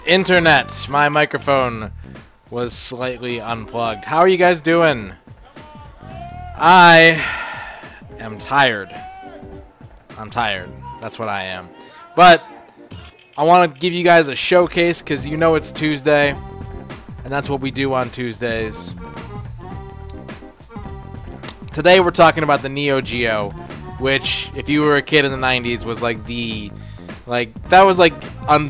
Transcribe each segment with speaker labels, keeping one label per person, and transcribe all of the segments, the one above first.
Speaker 1: Internet, my microphone was slightly unplugged. How are you guys doing? I am tired. I'm tired. That's what I am. But I want to give you guys a showcase because you know it's Tuesday, and that's what we do on Tuesdays. Today we're talking about the Neo Geo, which, if you were a kid in the 90s, was like that was like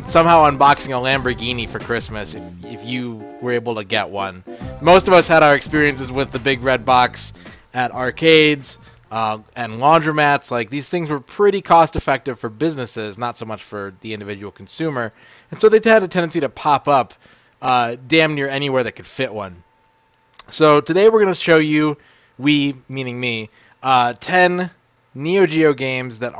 Speaker 1: somehow unboxing a Lamborghini for Christmas if you were able to get one. Most of us had our experiences with the big red box at arcades and laundromats. Like, these things were pretty cost effective for businesses, not so much for the individual consumer. And so they had a tendency to pop up damn near anywhere that could fit one. So today we're going to show you, we, meaning me, 10 Neo Geo games that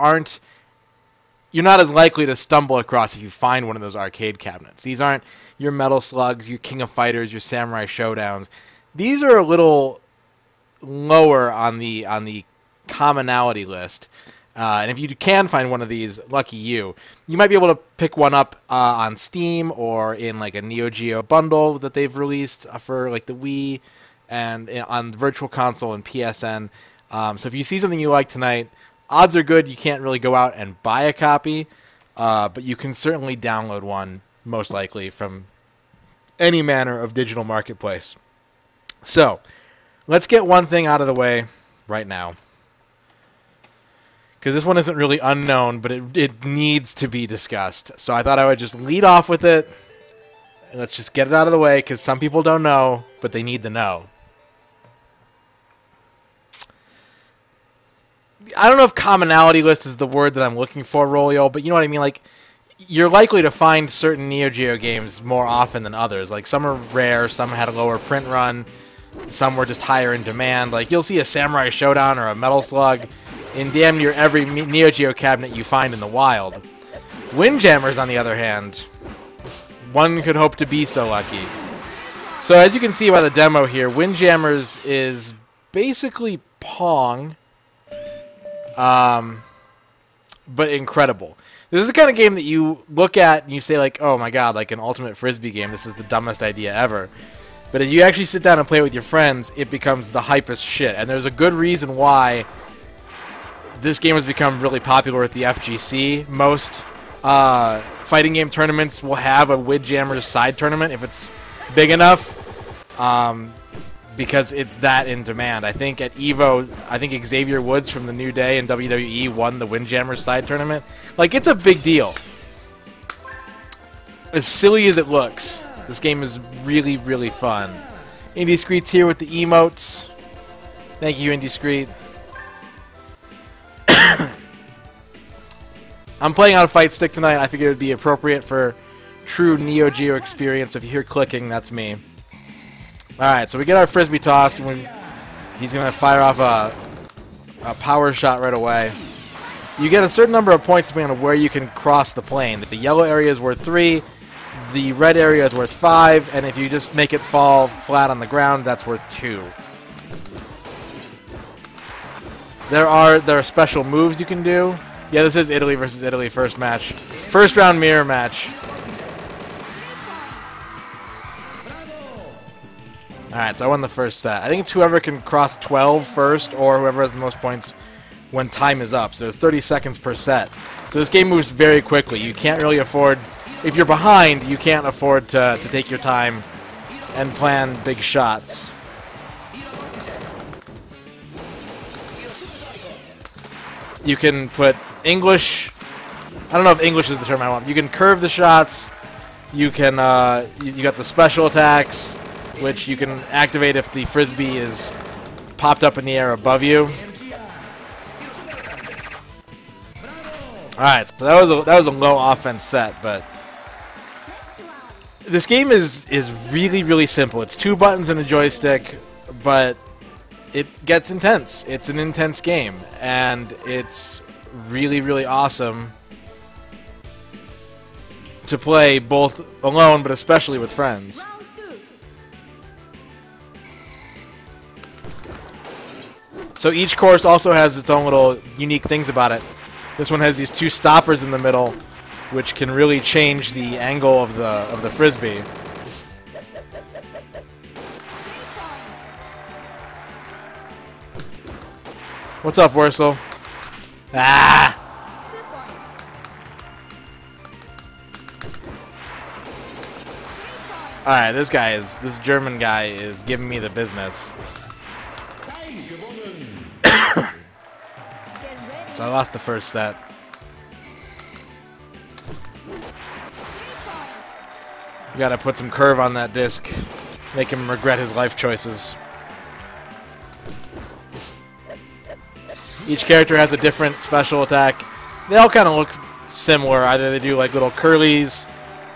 Speaker 1: you're not as likely to stumble across if you find one of those arcade cabinets. These aren't your Metal Slugs, your King of Fighters, your Samurai Showdowns. These are a little lower on the commonality list. And if you can find one of these, lucky you. You might be able to pick one up on Steam or in like a Neo Geo bundle that they've released for like the Wii and on Virtual Console and PSN. So if you see something you like tonight, odds are good you can't really go out and buy a copy, but you can certainly download one, most likely, from any manner of digital marketplace. So, let's get one thing out of the way right now. Because this one isn't really unknown, but it needs to be discussed. So I thought I would just lead off with it. Let's just get it out of the way, because some people don't know, but they need to know. I don't know if commonality list is the word that I'm looking for, Rolio, but you know what I mean? Like, you're likely to find certain Neo Geo games more often than others. Like, some are rare, some had a lower print run, some were just higher in demand. Like, you'll see a Samurai Showdown or a Metal Slug in damn near every Neo Geo cabinet you find in the wild. Windjammers, on the other hand, one could hope to be so lucky. So, as you can see by the demo here, Windjammers is basically Pong, but incredible. This is the kind of game that you look at and you say, like, oh my god, like an ultimate Frisbee game, this is the dumbest idea ever. But if you actually sit down and play with your friends, it becomes the hypest shit. And there's a good reason why this game has become really popular at the FGC. Most fighting game tournaments will have a Windjammers side tournament if it's big enough. Because it's that in demand. I think at EVO, I think Xavier Woods from the New Day and WWE won the Windjammers side tournament. Like, it's a big deal. As silly as it looks, this game is really, really fun. Indiscreet's here with the emotes. Thank you, Indiscreet. I'm playing on a fight stick tonight. I figured it would be appropriate for true Neo Geo experience. If you hear clicking, that's me. Alright, so we get our Frisbee tossed, and he's going to fire off a power shot right away. You get a certain number of points depending on where you can cross the plane. The yellow area is worth 3, the red area is worth 5, and if you just make it fall flat on the ground, that's worth 2. There are special moves you can do. Yeah, this is Italy versus Italy first match. First round mirror match. Alright, so I won the first set. I think it's whoever can cross 12 first, or whoever has the most points when time is up. So it's 30 seconds per set. So this game moves very quickly. You can't really afford... If you're behind, you can't afford to take your time and plan big shots. You can put English... I don't know if English is the term I want. You can curve the shots. You can... you got the special attacks, which you can activate if the Frisbee is popped up in the air above you. Alright, so that was a low offense set, but this game is really, really simple. It's 2 buttons and a joystick, but it gets intense. It's an intense game, and it's really, really awesome to play both alone, but especially with friends. So each course also has its own little unique things about it. This one has these 2 stoppers in the middle, which can really change the angle of the frisbee. What's up, Wursel? Ah! Alright, this German guy is giving me the business. So I lost the first set. You gotta put some curve on that disc. Make him regret his life choices. Each character has a different special attack. They all kind of look similar. Either they do like little curlies,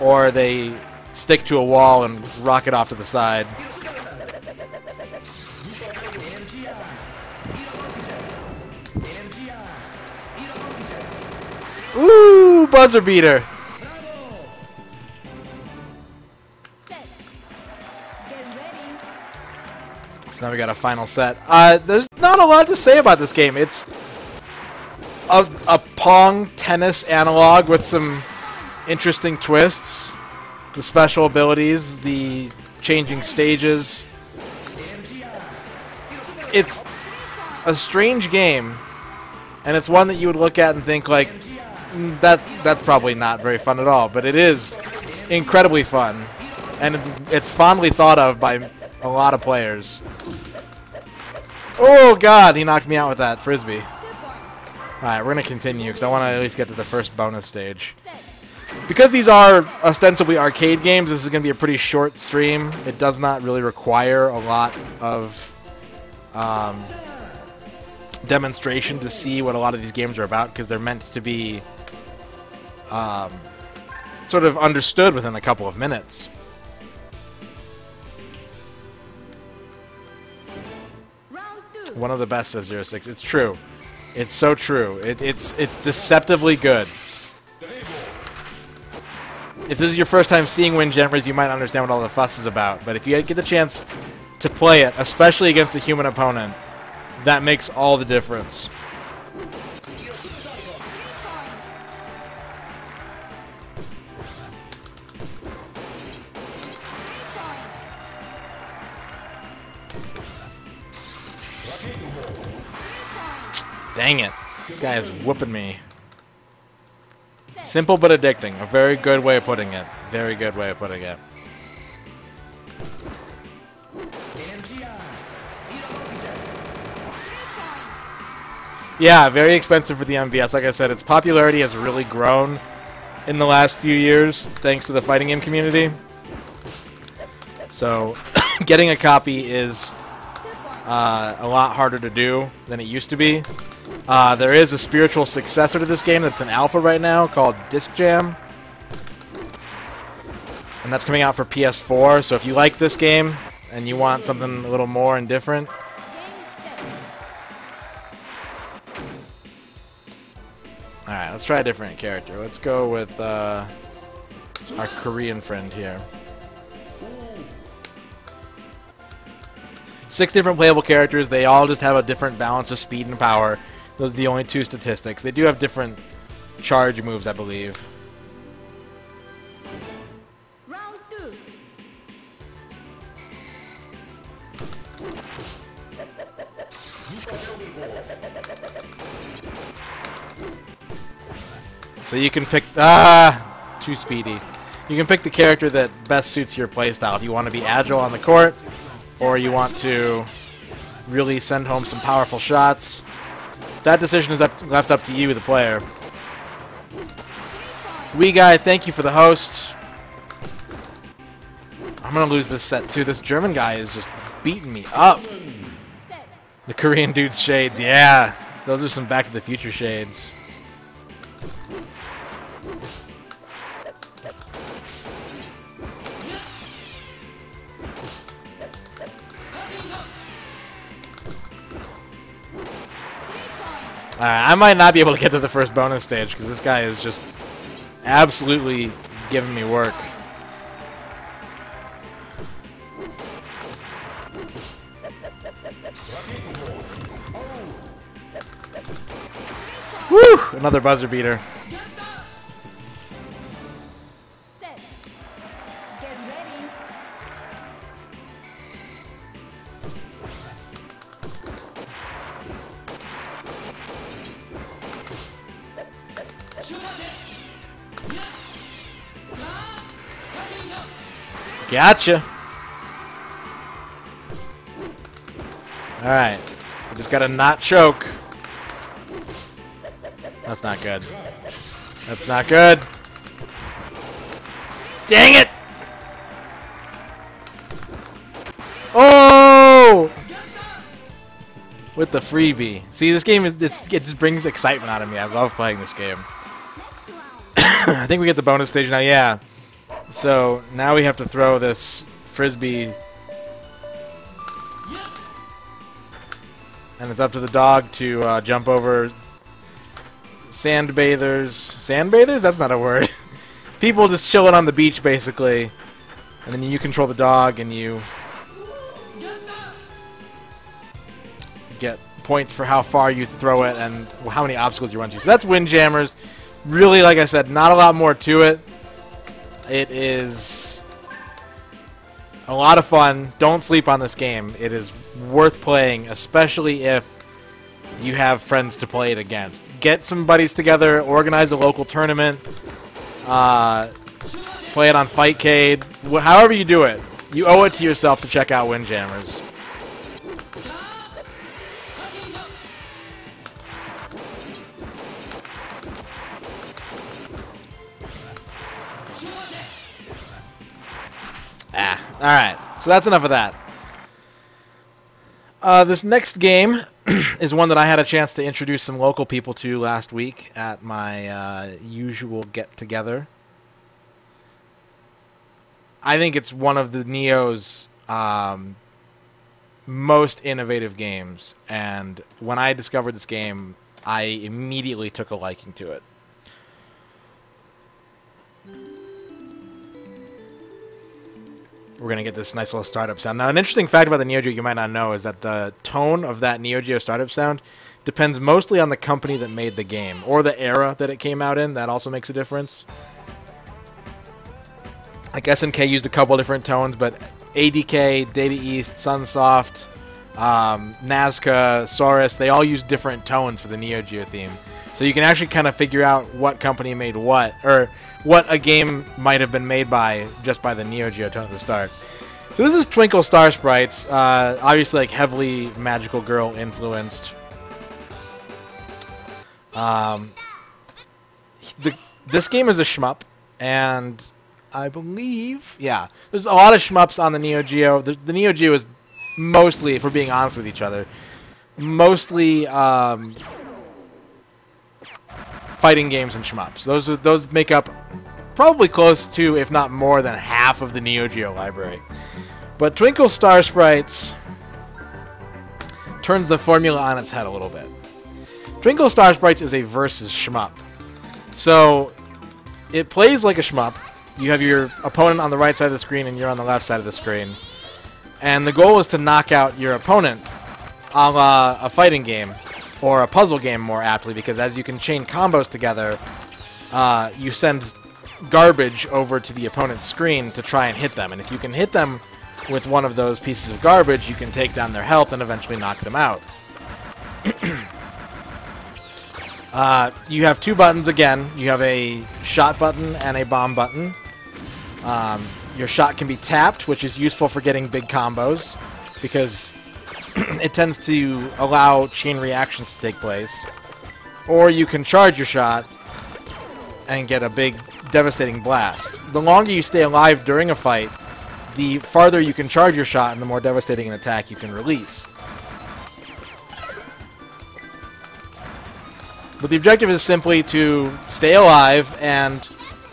Speaker 1: or they stick to a wall and rocket off to the side. Ooh, buzzer beater. So now we got a final set. There's not a lot to say about this game. It's a Pong tennis analog with some interesting twists. The special abilities, the changing stages. It's a strange game, and it's one that you would look at and think like, that's probably not very fun at all, but it is incredibly fun, and it's fondly thought of by a lot of players. Oh god, he knocked me out with that frisbee. Alright, we're going to continue because I want to at least get to the first bonus stage. Because these are ostensibly arcade games, this is going to be a pretty short stream. It does not really require a lot of demonstration to see what a lot of these games are about, because they're meant to be sort of understood within a couple of minutes. One of the best, says 06. It's true. It's so true. It's deceptively good. If this is your first time seeing Windjammers, you might not understand what all the fuss is about. But if you get the chance to play it, especially against a human opponent, that makes all the difference. Dang it. This guy is whooping me. Simple but addicting. A very good way of putting it. Very good way of putting it. Yeah, very expensive for the MVS. Like I said, its popularity has really grown in the last few years thanks to the fighting game community. So, getting a copy is a lot harder to do than it used to be. There is a spiritual successor to this game that's in alpha right now called Disc Jam. And that's coming out for PS4, so if you like this game and you want something a little more and different, alright, let's try a different character. Let's go with our Korean friend here. 6 different playable characters. They all just have a different balance of speed and power. Those are the only 2 statistics. They do have different charge moves, I believe.
Speaker 2: Round 2.
Speaker 1: So you can pick... too speedy. You can pick the character that best suits your playstyle. If you want to be agile on the court, or you want to really send home some powerful shots. That decision is left up to you, the player. Wee Guy, thank you for the host. I'm going to lose this set too. This German guy is just beating me up. The Korean dude's shades, yeah. Those are some Back to the Future shades. Alright, I might not be able to get to the first bonus stage because this guy is just absolutely giving me work. Woo! Another buzzer beater.
Speaker 2: Set. Get ready.
Speaker 1: Gotcha. Alright. We just gotta not choke. That's not good. That's not good. Dang it! Oh! With the freebie. See, this game, it just brings excitement out of me. I love playing this game.
Speaker 2: Next round.
Speaker 1: I think we get the bonus stage now, yeah. So, now we have to throw this frisbee. And it's up to the dog to jump over sandbathers. Sandbathers? That's not a word. People just chilling on the beach, basically. And then you control the dog, and you get points for how far you throw it and how many obstacles you run to. So that's Windjammers. Really, like I said, not a lot more to it. It is a lot of fun. Don't sleep on this game. It is worth playing, especially if you have friends to play it against. Get some buddies together, organize a local tournament, play it on Fightcade. However you do it, you owe it to yourself to check out Windjammers. Alright, so that's enough of that. This next game is one that I had a chance to introduce some local people to last week at my usual get-together. I think it's one of the Neo's most innovative games, and when I discovered this game, I immediately took a liking to it. We're going to get this nice little startup sound. Now, an interesting fact about the Neo Geo you might not know is that the tone of that Neo Geo startup sound depends mostly on the company that made the game, or the era that it came out in. That also makes a difference. Like SNK used a couple different tones, but ADK, Data East, Sunsoft, Nazca, Saurus, they all use different tones for the Neo Geo theme. So you can actually kind of figure out what company made what, or what a game might have been made by just by the Neo Geo tone at the start. So this is Twinkle Star Sprites, obviously like heavily Magical Girl influenced. This game is a shmup, and I believe, yeah, there's a lot of shmups on the Neo Geo. The Neo Geo is mostly, if we're being honest with each other, mostly fighting games and shmups. Those make up probably close to, if not more than half of the Neo Geo library. But Twinkle Star Sprites turns the formula on its head a little bit. Twinkle Star Sprites is a versus shmup. So it plays like a shmup. You have your opponent on the right side of the screen and you're on the left side of the screen. And the goal is to knock out your opponent a la a fighting game, or a puzzle game more aptly, because as you can chain combos together, you send garbage over to the opponent's screen to try and hit them. And if you can hit them with one of those pieces of garbage, you can take down their health and eventually knock them out. You have two buttons again. You have a shot button and a bomb button. Your shot can be tapped, which is useful for getting big combos, because it tends to allow chain reactions to take place. Or you can charge your shot and get a big, devastating blast. The longer you stay alive during a fight, the farther you can charge your shot and the more devastating an attack you can release. But the objective is simply to stay alive and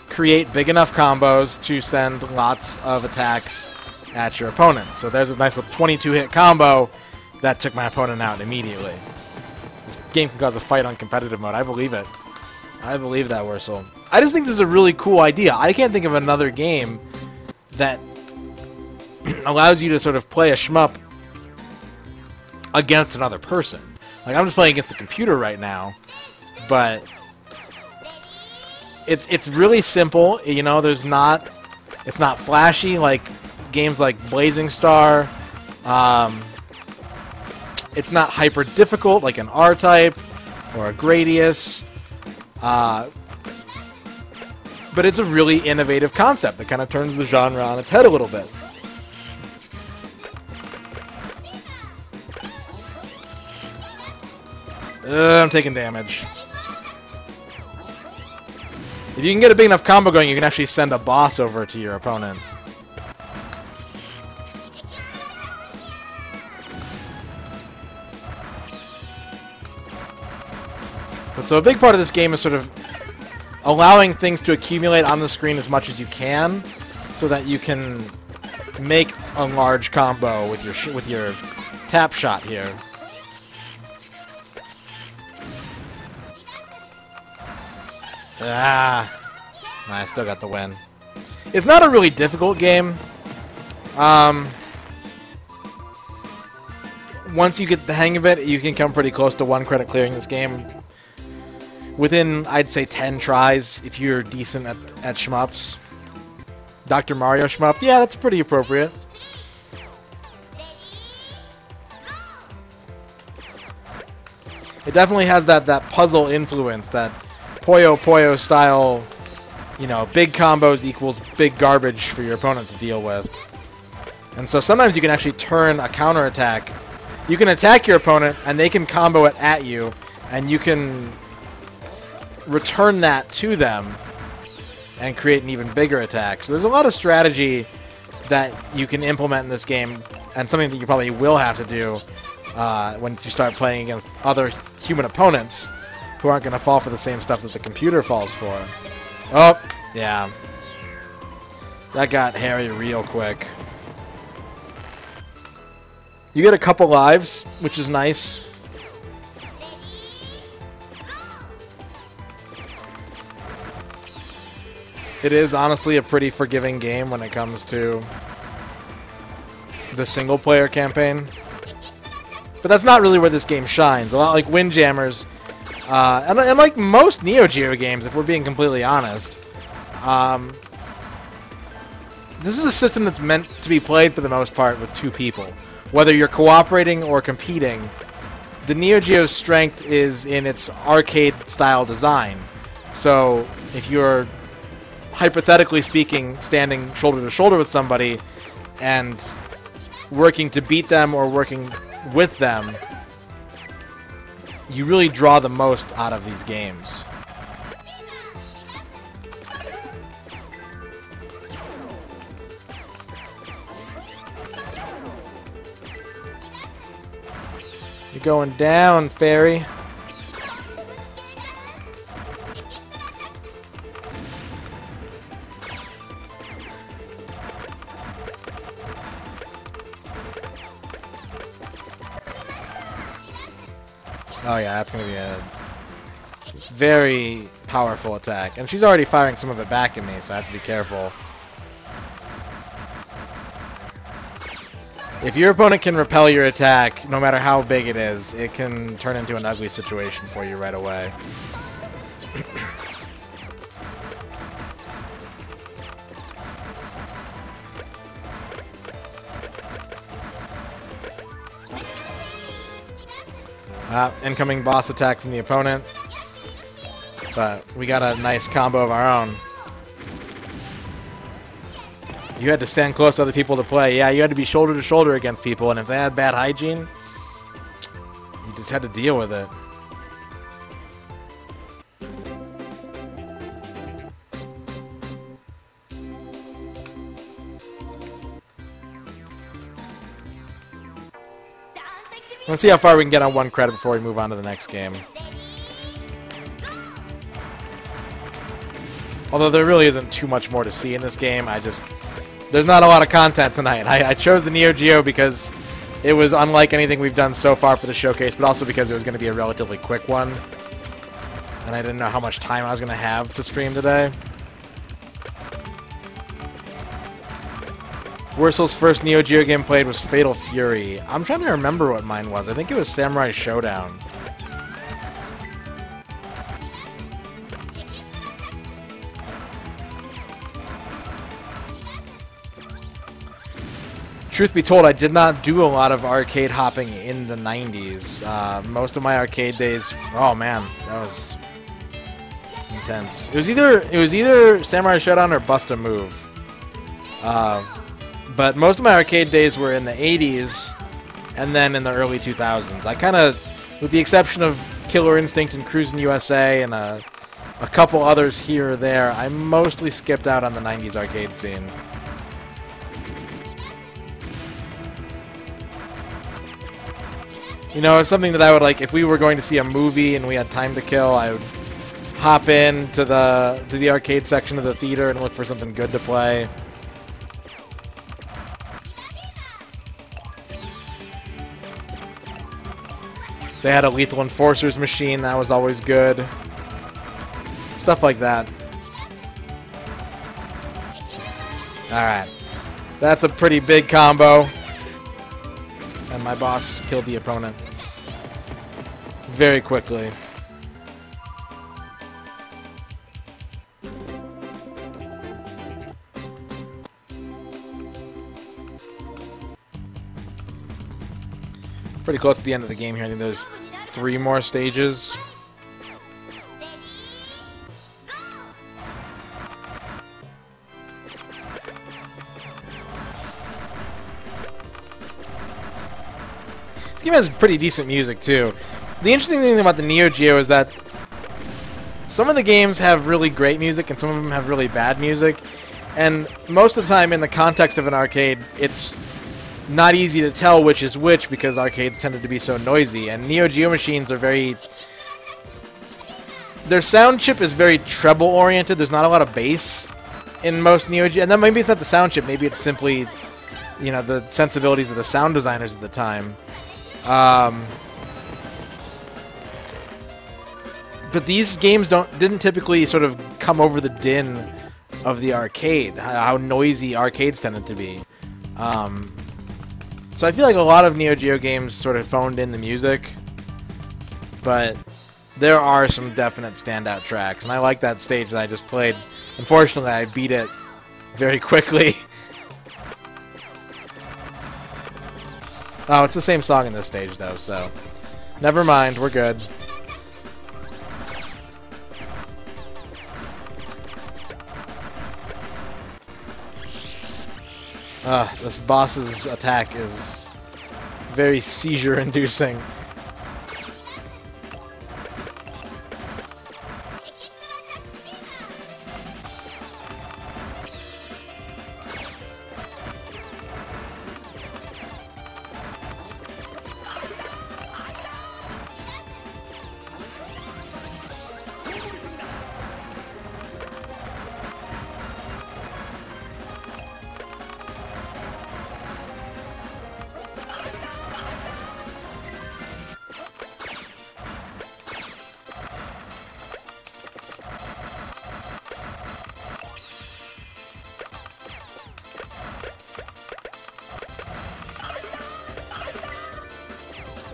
Speaker 1: create big enough combos to send lots of attacks at your opponent. So there's a nice little 22-hit combo that took my opponent out immediately. This game can cause a fight on competitive mode. I believe it. I believe that, Wursel. I just think this is a really cool idea. I can't think of another game that allows you to sort of play a shmup against another person. Like, I'm just playing against the computer right now, but it's really simple. You know, it's not flashy like games like Blazing Star. It's not hyper difficult like an R-Type or a Gradius. But it's a really innovative concept that kind of turns the genre on its head a little bit. I'm taking damage. If you can get a big enough combo going, you can actually send a boss over to your opponent. But so a big part of this game is sort of allowing things to accumulate on the screen as much as you can, so that you can make a large combo with your tap shot here. I still got the win. It's not a really difficult game. Once you get the hang of it, you can come pretty close to 1 credit clearing this game within, I'd say, 10 tries if you're decent at shmups. Dr. Mario shmup, yeah, that's pretty appropriate. It definitely has that puzzle influence, that Puyo Puyo style, you know, big combos equals big garbage for your opponent to deal with. And so sometimes you can actually turn a counterattack. You can attack your opponent, and they can combo it at you, and you can return that to them and create an even bigger attack. So there's a lot of strategy that you can implement in this game, and something that you probably will have to do once you start playing against other human opponents who aren't going to fall for the same stuff that the computer falls for. Oh, yeah. That got hairy real quick. You get a couple lives, which is nice. It is honestly a pretty forgiving game when it comes to the single-player campaign. But that's not really where this game shines. A lot like Windjammers, and like most Neo Geo games, if we're being completely honest, this is a system that's meant to be played for the most part with 2 people. Whether you're cooperating or competing, the Neo Geo's strength is in its arcade-style design. So if you're, hypothetically speaking, standing shoulder to shoulder with somebody and working to beat them or working with them, you really draw the most out of these games. You're going down, fairy. Oh yeah, that's going to be a very powerful attack. And she's already firing some of it back at me, so I have to be careful. If your opponent can repel your attack, no matter how big it is, it can turn into an ugly situation for you right away. Incoming boss attack from the opponent. But we got a nice combo of our own. You had to stand close to other people to play. Yeah, you had to be shoulder to shoulder against people, and if they had bad hygiene, you just had to deal with it. Let's see how far we can get on 1 credit before we move on to the next game. Although there really isn't too much more to see in this game. There's not a lot of content tonight. I chose the Neo Geo because it was unlike anything we've done so far for the showcase, but also because it was going to be a relatively quick one. And I didn't know how much time I was going to have to stream today. Wurzel's first Neo Geo game played was Fatal Fury. I'm trying to remember what mine was. I think it was Samurai Showdown. Truth be told, I did not do a lot of arcade hopping in the 90s. Most of my arcade days... Oh man, that was intense. It was either Samurai Showdown or Bust a Move. But most of my arcade days were in the 80s and then in the early 2000s. I kind of, with the exception of Killer Instinct and Cruisin' USA and a couple others here or there, I mostly skipped out on the 90s arcade scene. You know, it's something that I would like, if we were going to see a movie and we had time to kill, I would hop in to the arcade section of the theater and look for something good to play. If they had a Lethal Enforcers machine, that was always good. Stuff like that. Alright. That's a pretty big combo. And my boss killed the opponent very quickly. Pretty close to the end of the game here. I think there's 3 more stages. This game has pretty decent music, too. The interesting thing about the Neo Geo is that some of the games have really great music and some of them have really bad music. And most of the time in the context of an arcade, it's not easy to tell which is which because arcades tended to be so noisy. And Neo Geo machines are very... Their sound chip is very treble-oriented. There's not a lot of bass in most Neo Geo. And then maybe it's not the sound chip. Maybe it's simply, you know, the sensibilities of the sound designers at the time. But these games didn't typically sort of come over the din of the arcade, how noisy arcades tended to be. So I feel like a lot of Neo Geo games sort of phoned in the music, but there are some definite standout tracks, and I like that stage that I just played. Unfortunately, I beat it very quickly. Oh, it's the same song in this stage, though, so never mind, we're good. This boss's attack is very seizure-inducing.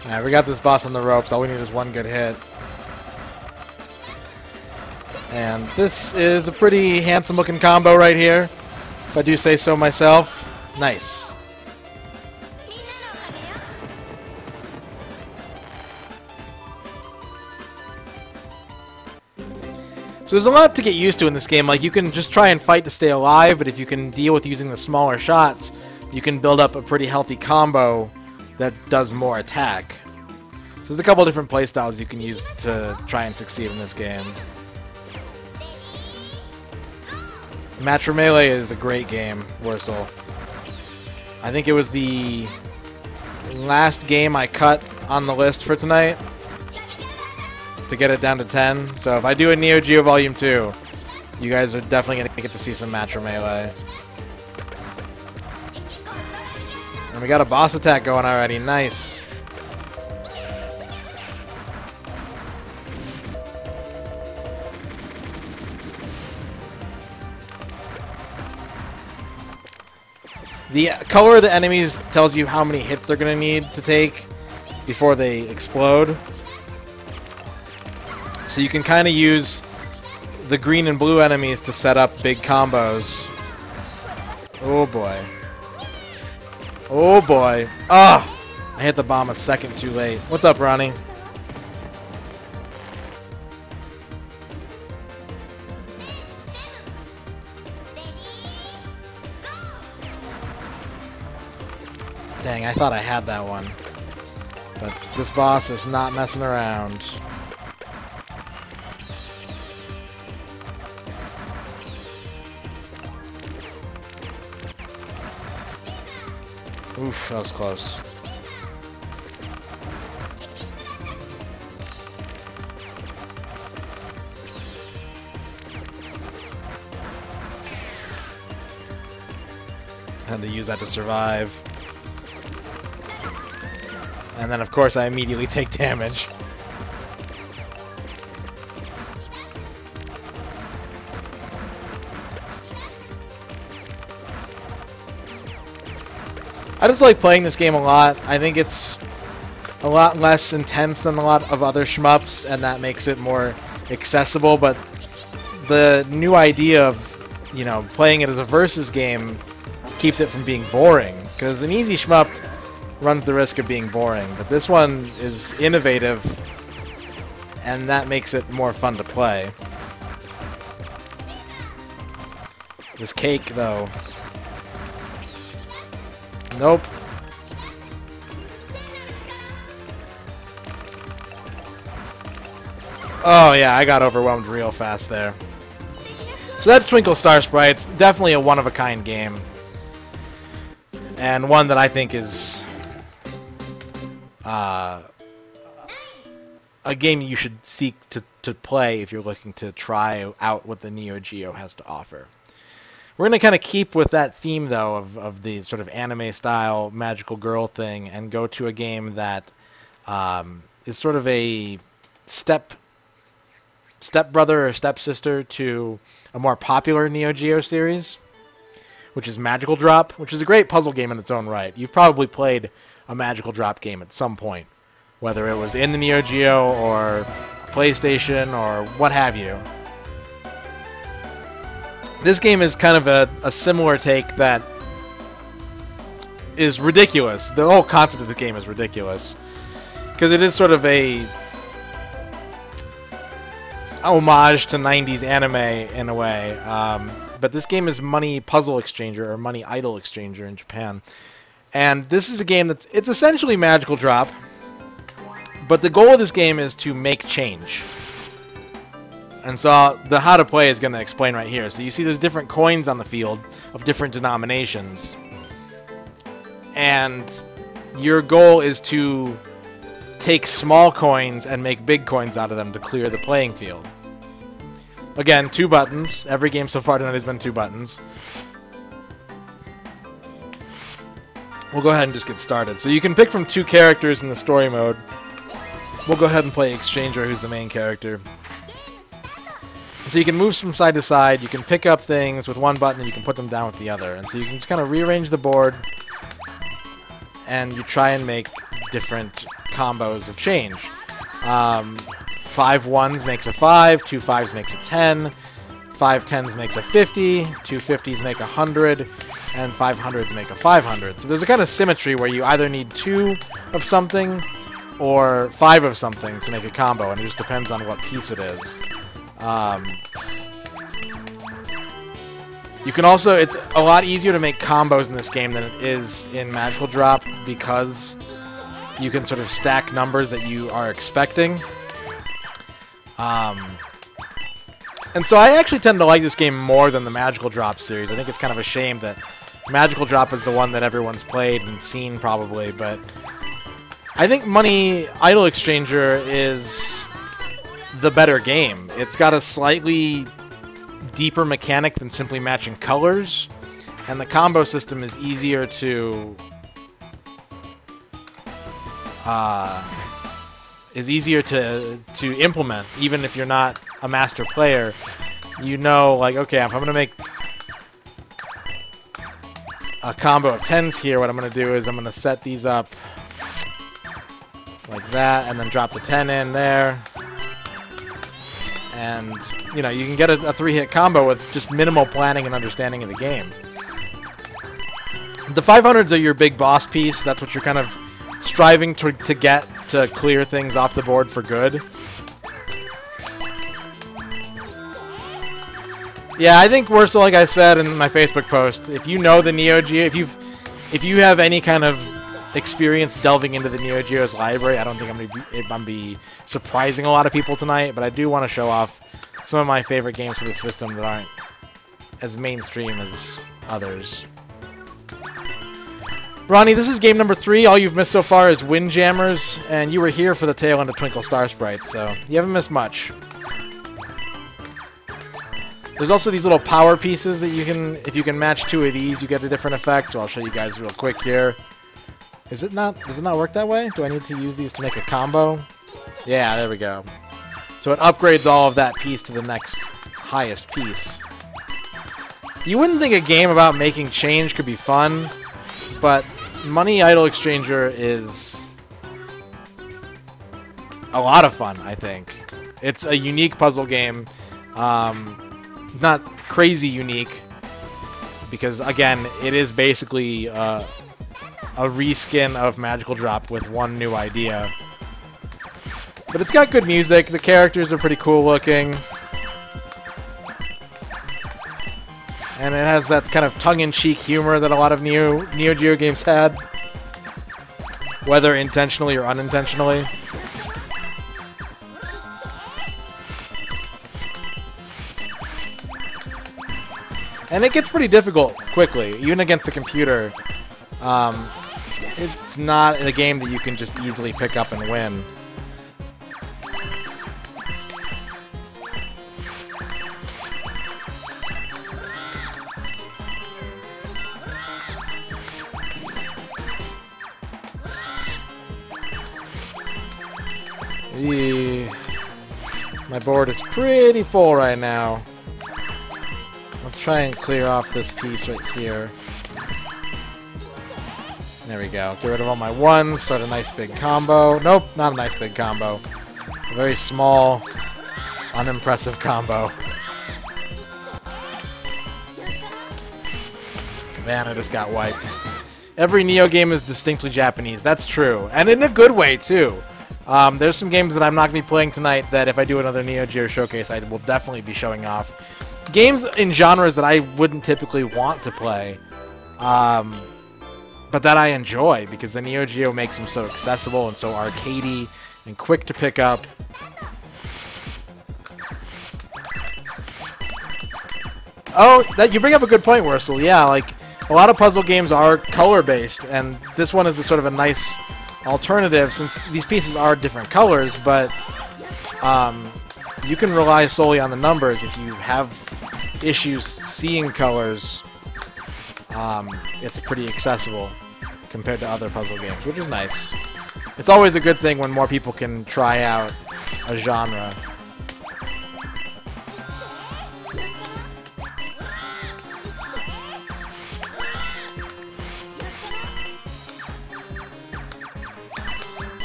Speaker 1: Alright, we got this boss on the ropes. All we need is one good hit. And this is a pretty handsome looking combo right here, if I do say so myself. Nice. So there's a lot to get used to in this game. Like, you can just try and fight to stay alive, but if you can deal with using the smaller shots, you can build up a pretty healthy combo that does more attack. So there's a couple different playstyles you can use to try and succeed in this game. Match for Melee is a great game, Wurzel. I think it was the last game I cut on the list for tonight to get it down to 10. So if I do a Neo Geo Volume 2, You guys are definitely going to get to see some Match or Melee. And we got a boss attack going already. Nice. The color of the enemies tells you how many hits they're going to need to take before they explode. So you can kind of use the green and blue enemies to set up big combos. Oh boy. Oh boy. Ah! I hit the bomb a second too late. What's up, Ronnie? Dang, I thought I had that one. But this boss is not messing around. Oof, that was close. Had to use that to survive. And then, of course, I immediately take damage. I just like playing this game a lot. I think it's a lot less intense than a lot of other shmups, and that makes it more accessible. But the new idea of, you know, playing it as a versus game keeps it from being boring. Because an easy shmup runs the risk of being boring, but this one is innovative, and that makes it more fun to play. This cake, though. Nope. Oh yeah, I got overwhelmed real fast there. So that's Twinkle Star Sprites. Definitely a one-of-a-kind game. And one that I think is a game you should seek to play if you're looking to try out what the Neo Geo has to offer. We're going to kind of keep with that theme, though, of the sort of anime-style magical girl thing and go to a game that is sort of a stepbrother or stepsister to a more popular Neo Geo series, which is Magical Drop, which is a great puzzle game in its own right. You've probably played a Magical Drop game at some point, whether it was in the Neo Geo or PlayStation or what have you. This game is kind of a similar take that is ridiculous. The whole concept of the game is ridiculous, because it is sort of a homage to 90s anime in a way. But this game is Money Puzzle Exchanger, or Money Idol Exchanger in Japan. And this is a game it's essentially Magical Drop, but the goal of this game is to make change. And so the how to play is going to explain right here. So you see there's different coins on the field of different denominations. And your goal is to take small coins and make big coins out of them to clear the playing field. Again, 2 buttons. Every game so far tonight has been 2 buttons. We'll go ahead and just get started. So you can pick from 2 characters in the story mode. We'll go ahead and play Exchanger, who's the main character. And so you can move from side to side. You can pick up things with 1 button, and you can put them down with the other. And so you can just kind of rearrange the board, and you try and make different combos of change. 5 ones makes a 5, 2 5s makes a 10, 5 10s makes a 50, 2 50s make 100, and 5 hundreds make a 500. So there's a kind of symmetry where you either need 2 of something or 5 of something to make a combo, and it just depends on what piece it is. You can also, it's a lot easier to make combos in this game than it is in Magical Drop, because you can sort of stack numbers that you are expecting. And so I actually tend to like this game more than the Magical Drop series. I think it's kind of a shame that Magical Drop is the one that everyone's played and seen probably, but I think Money Idol Exchanger is the better game. It's got a slightly deeper mechanic than simply matching colors, and the combo system is easier to implement, even if you're not a master player. You know, like, okay, if I'm gonna make a combo of 10s here, what I'm gonna do is I'm gonna set these up like that, and then drop the 10 in there. And, you know, you can get a 3-hit combo with just minimal planning and understanding of the game. The 500s are your big boss piece. That's what you're kind of striving to get to clear things off the board for good. Yeah, I think Wurzel, like I said in my Facebook post, if you know the Neo Geo, if you have any kind of experience delving into the Neo Geo's library, I don't think I'm gonna be surprising a lot of people tonight, but I do want to show off some of my favorite games for the system that aren't as mainstream as others. Ronnie, this is game number 3. All you've missed so far is Windjammers, and you were here for the tail end of Twinkle Star Sprites, so you haven't missed much. There's also these little power pieces that you can, if you can match 2 of these, you get a different effect, so I'll show you guys real quick here. Does it not work that way? Do I need to use these to make a combo? Yeah, there we go. So it upgrades all of that piece to the next highest piece. You wouldn't think a game about making change could be fun, but Money Idol Exchanger is a lot of fun, I think. It's a unique puzzle game. Not crazy unique, because, again, it is basically a reskin of Magical Drop with one new idea. But it's got good music. The characters are pretty cool looking. And it has that kind of tongue-in-cheek humor that a lot of Neo Geo games had, whether intentionally or unintentionally. And it gets pretty difficult quickly, even against the computer. It's not a game that you can just easily pick up and win. My board is pretty full right now. Let's try and clear off this piece right here. There we go. Get rid of all my 1s, start a nice big combo. Nope, not a nice big combo. A very small, unimpressive combo. Man, I just got wiped. Every Neo game is distinctly Japanese. That's true. And in a good way, too. There's some games that I'm not going to be playing tonight that if I do another Neo Geo showcase, I will definitely be showing off. Games in genres that I wouldn't typically want to play, but that I enjoy, because the Neo Geo makes them so accessible and so arcadey and quick to pick up. Oh, you bring up a good point, Wurzel. Yeah, like, a lot of puzzle games are color-based, and this one is a sort of a nice alternative, since these pieces are different colors, but you can rely solely on the numbers. If you have issues seeing colors, it's pretty accessible compared to other puzzle games, which is nice. It's always a good thing when more people can try out a genre.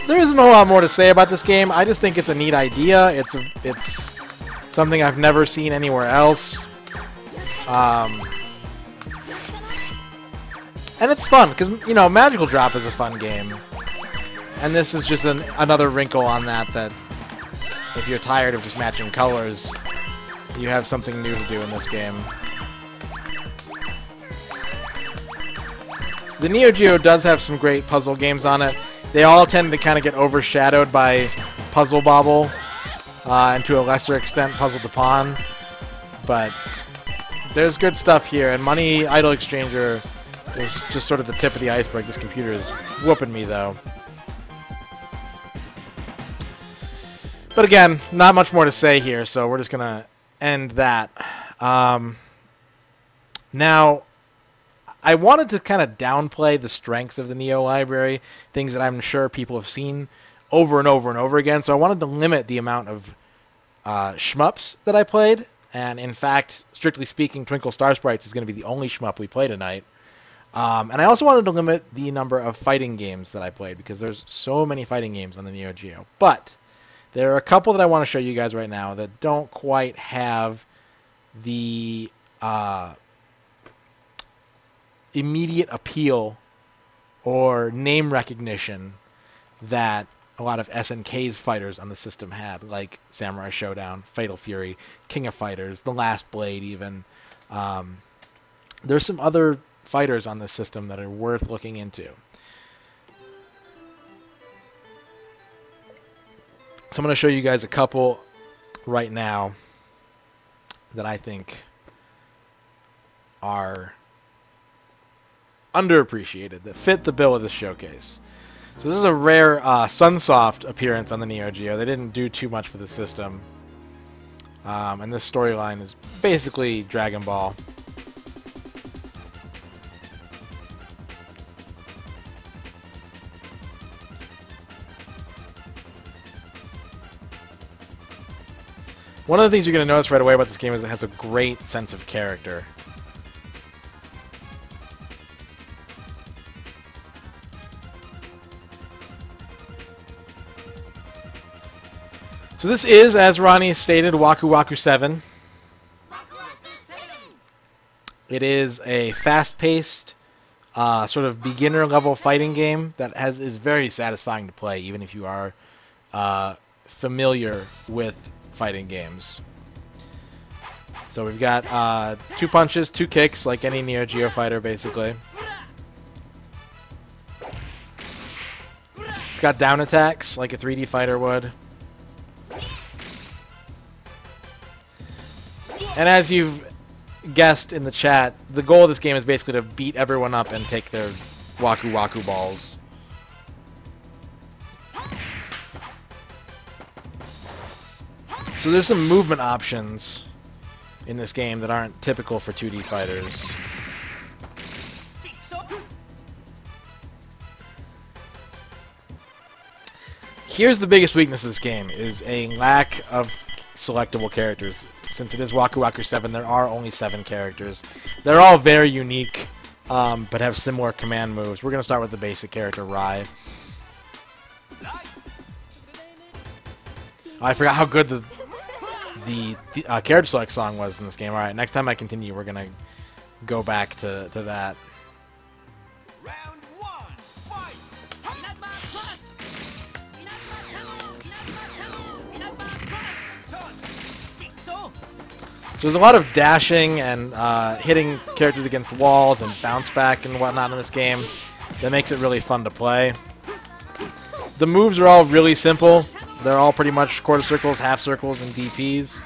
Speaker 1: There isn't a whole lot more to say about this game. I just think it's a neat idea. It's something I've never seen anywhere else. And it's fun, because, you know, Magical Drop is a fun game. And this is just another wrinkle on that if you're tired of just matching colors, you have something new to do in this game. The Neo Geo does have some great puzzle games on it. They all tend to kind of get overshadowed by Puzzle Bobble, and to a lesser extent Puzzle to Pawn. But there's good stuff here, and Money Idol Exchanger is just sort of the tip of the iceberg. This computer is whooping me, though. But again, not much more to say here, so we're just going to end that. Now, I wanted to kind of downplay the strengths of the Neo library, things that I'm sure people have seen over and over and over again. So I wanted to limit the amount of shmups that I played. And in fact, strictly speaking, Twinkle Star Sprites is going to be the only shmup we play tonight. And I also wanted to limit the number of fighting games that I played because there's so many fighting games on the Neo Geo. But there are a couple that I want to show you guys right now that don't quite have the immediate appeal or name recognition that a lot of SNK's fighters on the system had, like Samurai Showdown, Fatal Fury, King of Fighters, The Last Blade even. There's some other fighters on this system that are worth looking into. So I'm going to show you guys a couple right now that I think are underappreciated, that fit the bill of this showcase. So this is a rare Sunsoft appearance on the Neo Geo. They didn't do too much for the system. And this storyline is basically Dragon Ball. One of the things you're going to notice right away about this game is it has a great sense of character. So this is, as Ronnie stated, Waku Waku 7. It is a fast-paced, sort of beginner-level fighting game that is very satisfying to play, even if you are familiar with fighting games. So we've got 2 punches, 2 kicks, like any Neo Geo fighter, basically. It's got down attacks, like a 3D fighter would. And as you've guessed in the chat, the goal of this game is basically to beat everyone up and take their Waku Waku balls. So there's some movement options in this game that aren't typical for 2D fighters. Here's the biggest weakness of this game, is a lack of selectable characters. Since it is Waku Waku 7, there are only 7 characters. They're all very unique, but have similar command moves. We're going to start with the basic character, Rai. Oh, I forgot how good the character select song was in this game. Alright, next time I continue, we're going to go back to that. So there's a lot of dashing and hitting characters against walls and bounce back and whatnot in this game that makes it really fun to play. The moves are all really simple. They're all pretty much quarter circles, half circles, and DPs.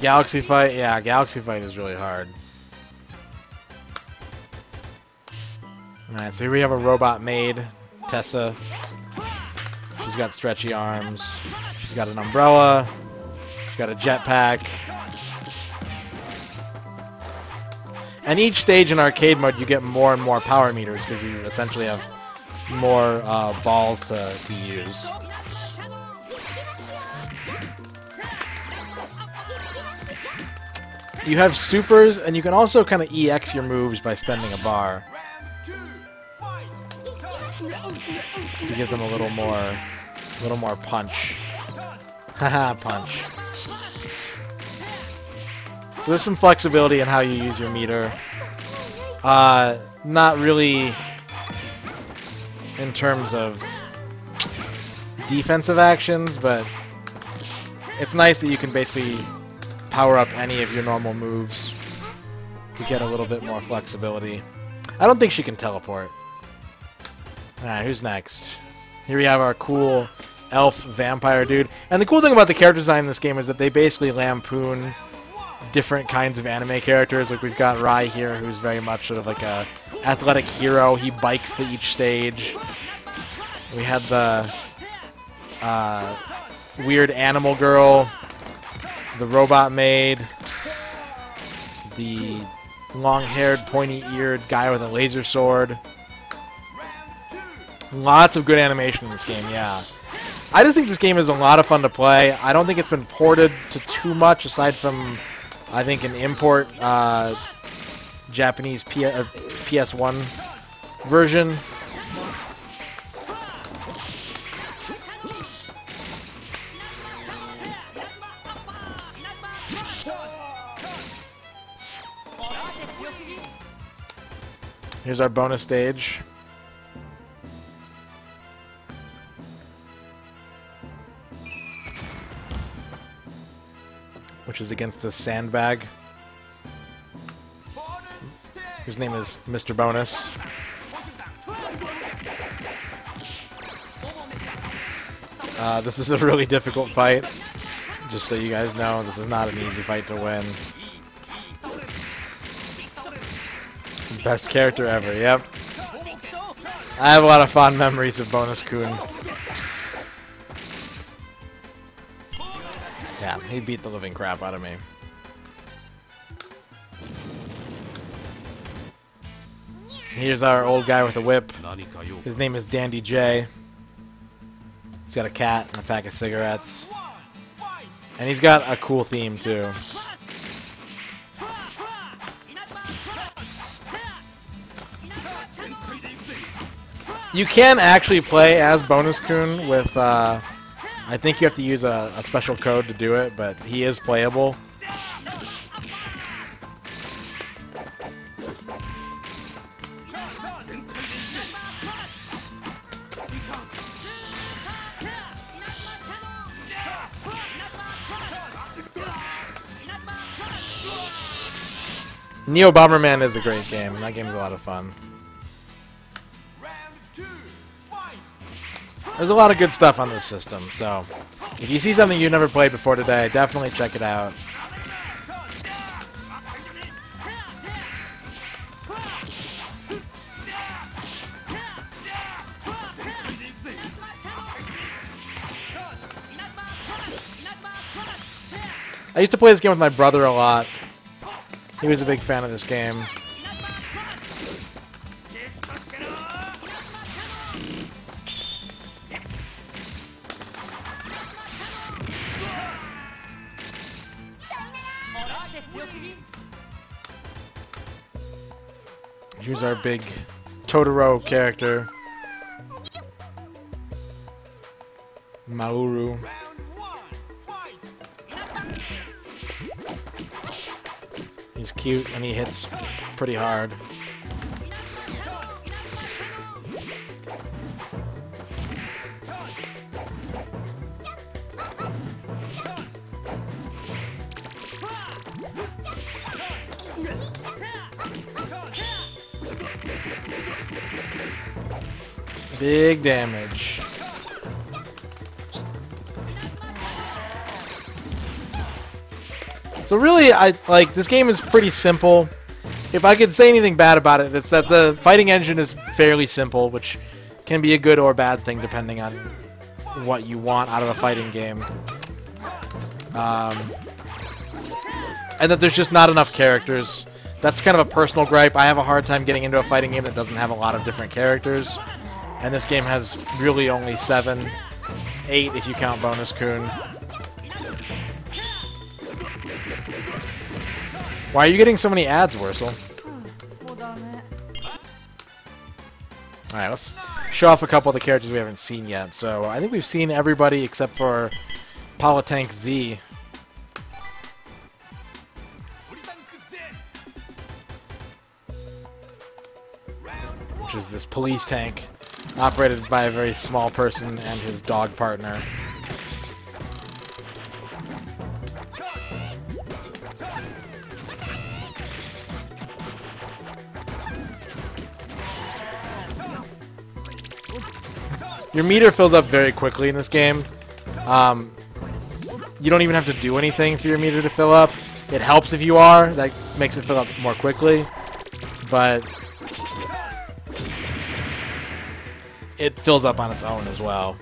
Speaker 1: Galaxy Fight, yeah, Galaxy Fight is really hard. Alright, so here we have a robot maid, Tessa. She's got stretchy arms. She's got an umbrella. She's got a jetpack. And each stage in arcade mode, you get more and more power meters because you essentially have more balls to use. You have supers, and you can also kind of EX your moves by spending a bar to give them a little more punch. Haha, punch. So there's some flexibility in how you use your meter. Not really in terms of defensive actions, but it's nice that you can basically power up any of your normal moves to get a little bit more flexibility. I don't think she can teleport. Alright, who's next? Here we have our cool elf vampire dude. And the cool thing about the character design in this game is that they basically lampoon different kinds of anime characters. Like we've got Rai here, who's very much sort of like a athletic hero. He bikes to each stage. We had the weird animal girl, the robot maid, the long-haired, pointy-eared guy with a laser sword. Lots of good animation in this game, yeah. I just think this game is a lot of fun to play. I don't think it's been ported to too much, aside from, I think, an import Japanese PS1 version. Here's our bonus stage. Which is against the sandbag, whose name is Mr. Bonus. This is a really difficult fight. Just so you guys know, this is not an easy fight to win. Best character ever, yep. I have a lot of fond memories of Bonus-kun. Yeah, he beat the living crap out of me. Here's our old guy with a whip. His name is Dandy J. He's got a cat and a pack of cigarettes. And he's got a cool theme, too. You can actually play as Bonus-kun with, I think you have to use a special code to do it, but he is playable. Neo Bomberman is a great game. That game's a lot of fun. There's a lot of good stuff on this system, so if you see something you've never played before today, definitely check it out. I used to play this game with my brother a lot. He was a big fan of this game. Here's our big Totoro character, Mauru. He's cute and he hits pretty hard. Big damage. So really, this game is pretty simple. If I could say anything bad about it, it's that the fighting engine is fairly simple, which can be a good or bad thing depending on what you want out of a fighting game. And that there's just not enough characters. That's kind of a personal gripe. I have a hard time getting into a fighting game that doesn't have a lot of different characters. And this game has really only 7, 8 if you count Bonus-kun. Why are you getting so many ads, Wursel? Alright, let's show off a couple of the characters we haven't seen yet. So, I think we've seen everybody except for Politank Z. Which is this police tank, operated by a very small person and his dog partner. Your meter fills up very quickly in this game. You don't even have to do anything for your meter to fill up. It helps if you are. That makes it fill up more quickly. But it fills up on its own as well.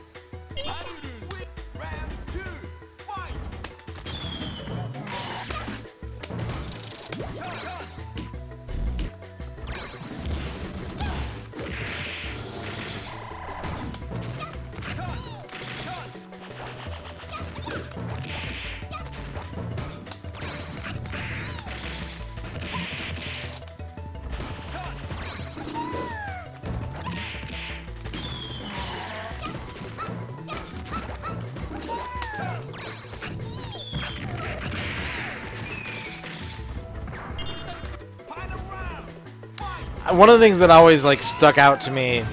Speaker 1: One of the things that always like stuck out to me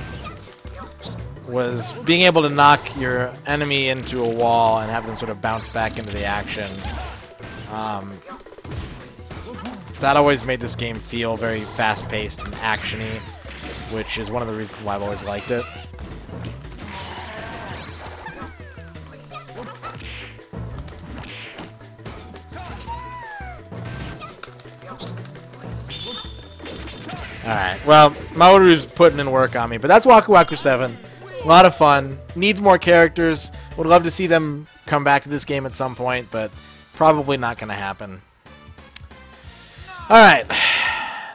Speaker 1: was being able to knock your enemy into a wall and have them sort of bounce back into the action. That always made this game feel very fast-paced and actiony, which is one of the reasons why I've always liked it. Alright, well, Maoru's putting in work on me, but that's Waku Waku 7. A lot of fun. Needs more characters. Would love to see them come back to this game at some point, but probably not going to happen. Alright,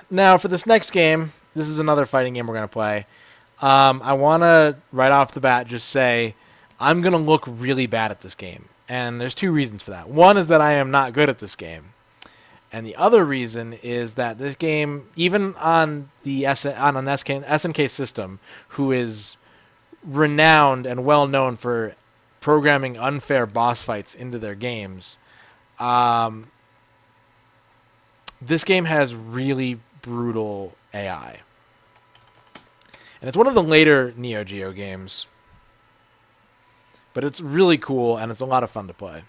Speaker 1: now for this next game, this is another fighting game we're going to play. I want to, right off the bat, just say I'm going to look really bad at this game. And there's two reasons for that. One is that I am not good at this game. And the other reason is that this game, even on the on an SNK system, who is renowned and well known for programming unfair boss fights into their games, this game has really brutal AI. And it's one of the later Neo Geo games, but it's really cool and it's a lot of fun to play.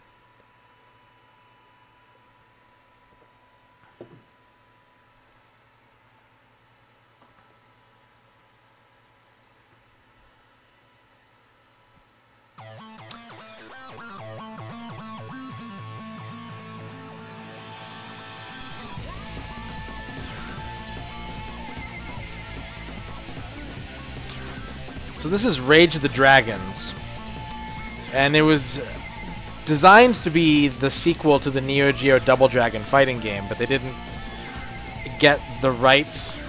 Speaker 1: So this is Rage of the Dragons, and it was designed to be the sequel to the Neo Geo Double Dragon fighting game, but they didn't get the rights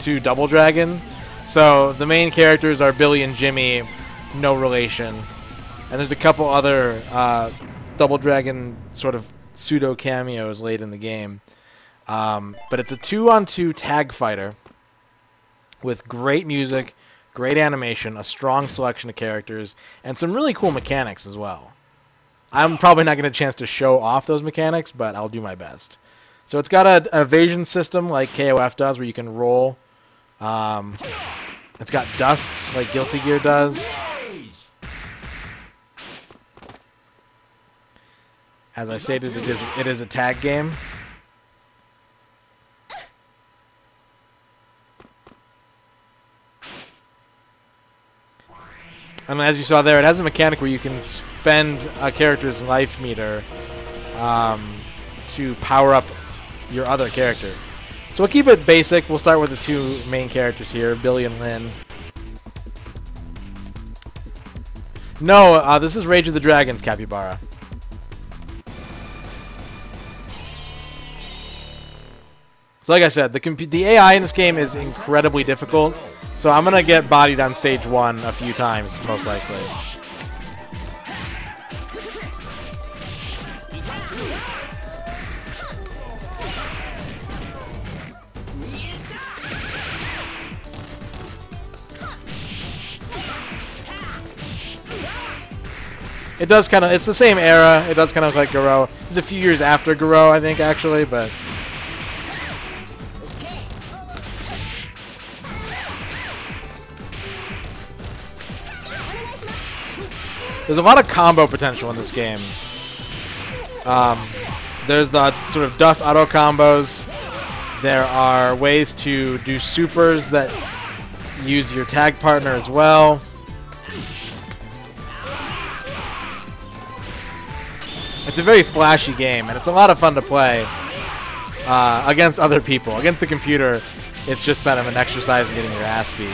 Speaker 1: to Double Dragon. So the main characters are Billy and Jimmy, no relation, and there's a couple other Double Dragon sort of pseudo cameos late in the game. But it's a 2-on-2 tag fighter with great music, great animation, a strong selection of characters, and some really cool mechanics as well. I'm probably not going to get a chance to show off those mechanics, but I'll do my best. So it's got an evasion system like KOF does, where you can roll. It's got dusts like Guilty Gear does. As I stated, it is a tag game. And as you saw there, it has a mechanic where you can spend a character's life meter to power up your other character. So we'll keep it basic. We'll start with the two main characters here, Billy and Lynn. No, this is Rage of the Dragons, Capybara. So like I said, the AI in this game is incredibly difficult. So I'm going to get bodied on stage 1 a few times, most likely. It does kind of, it's the same era. It does kind of like Garou. It's a few years after Garou, I think, actually, but... There's a lot of combo potential in this game. There's the sort of dust auto combos. There are ways to do supers that use your tag partner as well. It's a very flashy game, and it's a lot of fun to play against other people. Against the computer, it's just kind of an exercise in getting your ass beat.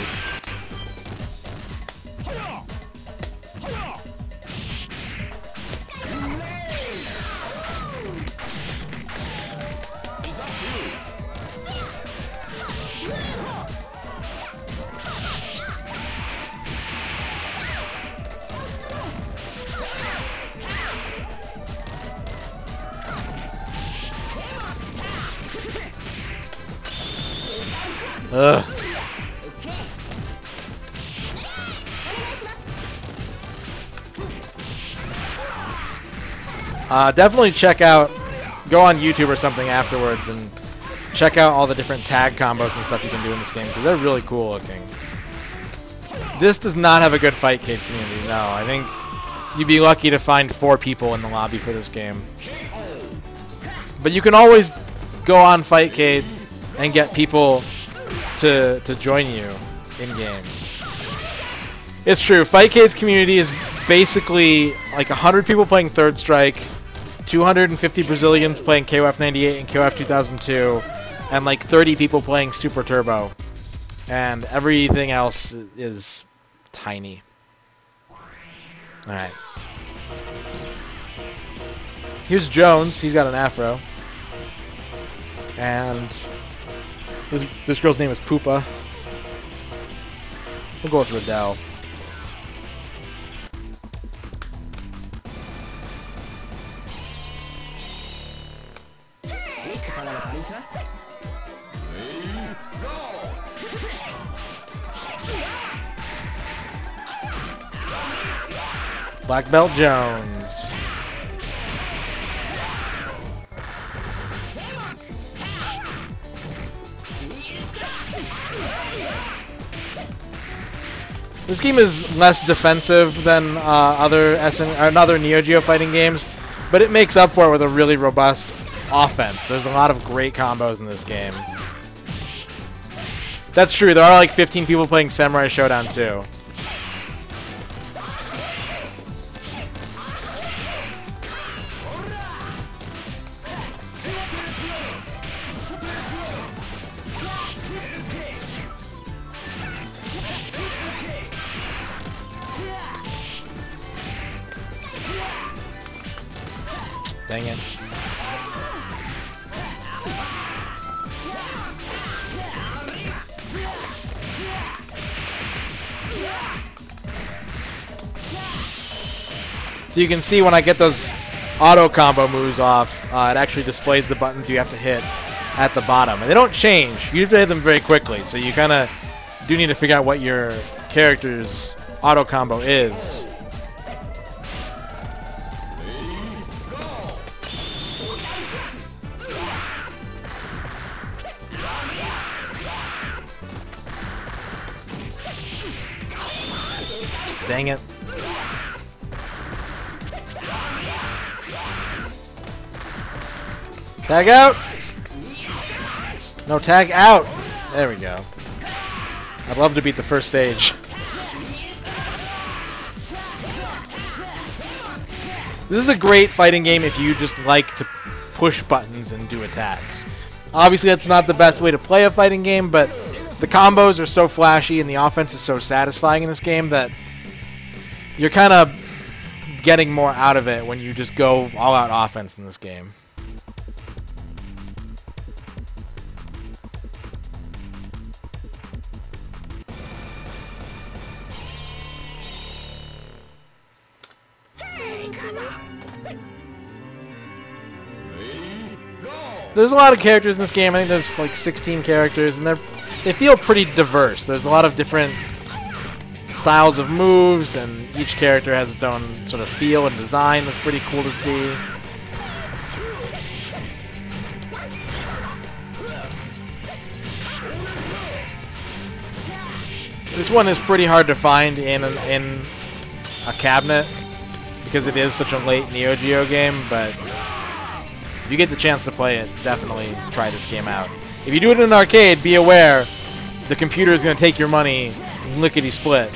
Speaker 1: Ugh. Definitely check out, go on YouTube or something afterwards and check out all the different tag combos and stuff you can do in this game, because they're really cool looking. This does not have a good Fightcade community, no. I think you'd be lucky to find 4 people in the lobby for this game. But you can always go on Fightcade and get people to join you in games. It's true. Fightcade's community is basically like 100 people playing Third Strike, 250 Brazilians playing KOF 98 and KOF 2002, and like 30 people playing Super Turbo. And everything else is tiny. Alright. Here's Jones. He's got an afro. And this girl's name is Poopa. We'll go with Riddell. Black Belt Jones. This game is less defensive than other Neo Geo fighting games, but it makes up for it with a really robust offense. There's a lot of great combos in this game. That's true. There are like 15 people playing Samurai Showdown too. Dang it. So you can see when I get those auto combo moves off, it actually displays the buttons you have to hit at the bottom. And they don't change. You have to hit them very quickly, so you kind of do need to figure out what your character's auto combo is. Dang it. Tag out! No, tag out! There we go. I'd love to beat the first stage. This is a great fighting game if you just like to push buttons and do attacks. Obviously, that's not the best way to play a fighting game, but the combos are so flashy and the offense is so satisfying in this game that you're kind of getting more out of it when you just go all-out offense in this game. There's a lot of characters in this game. I think there's like 16 characters, and they feel pretty diverse. There's a lot of different styles of moves, and each character has its own sort of feel and design that's pretty cool to see. This one is pretty hard to find in a cabinet because it is such a late Neo Geo game, but if you get the chance to play it, definitely try this game out. If you do it in an arcade, be aware the computer is going to take your money lickety-split.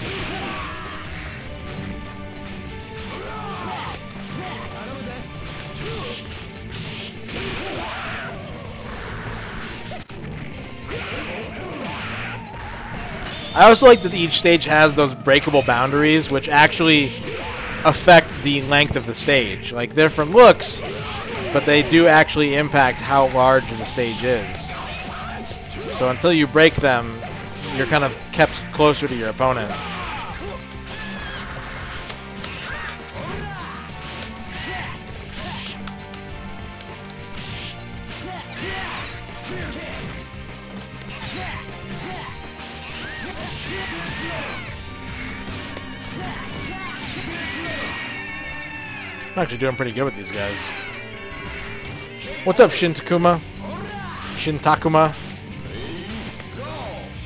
Speaker 1: I also like that each stage has those breakable boundaries, which actually affect the length of the stage. Like, they're from looks, but they do actually impact how large the stage is. So until you break them, you're kind of kept closer to your opponent. I'm actually doing pretty good with these guys. What's up, Shintakuma? Shintakuma?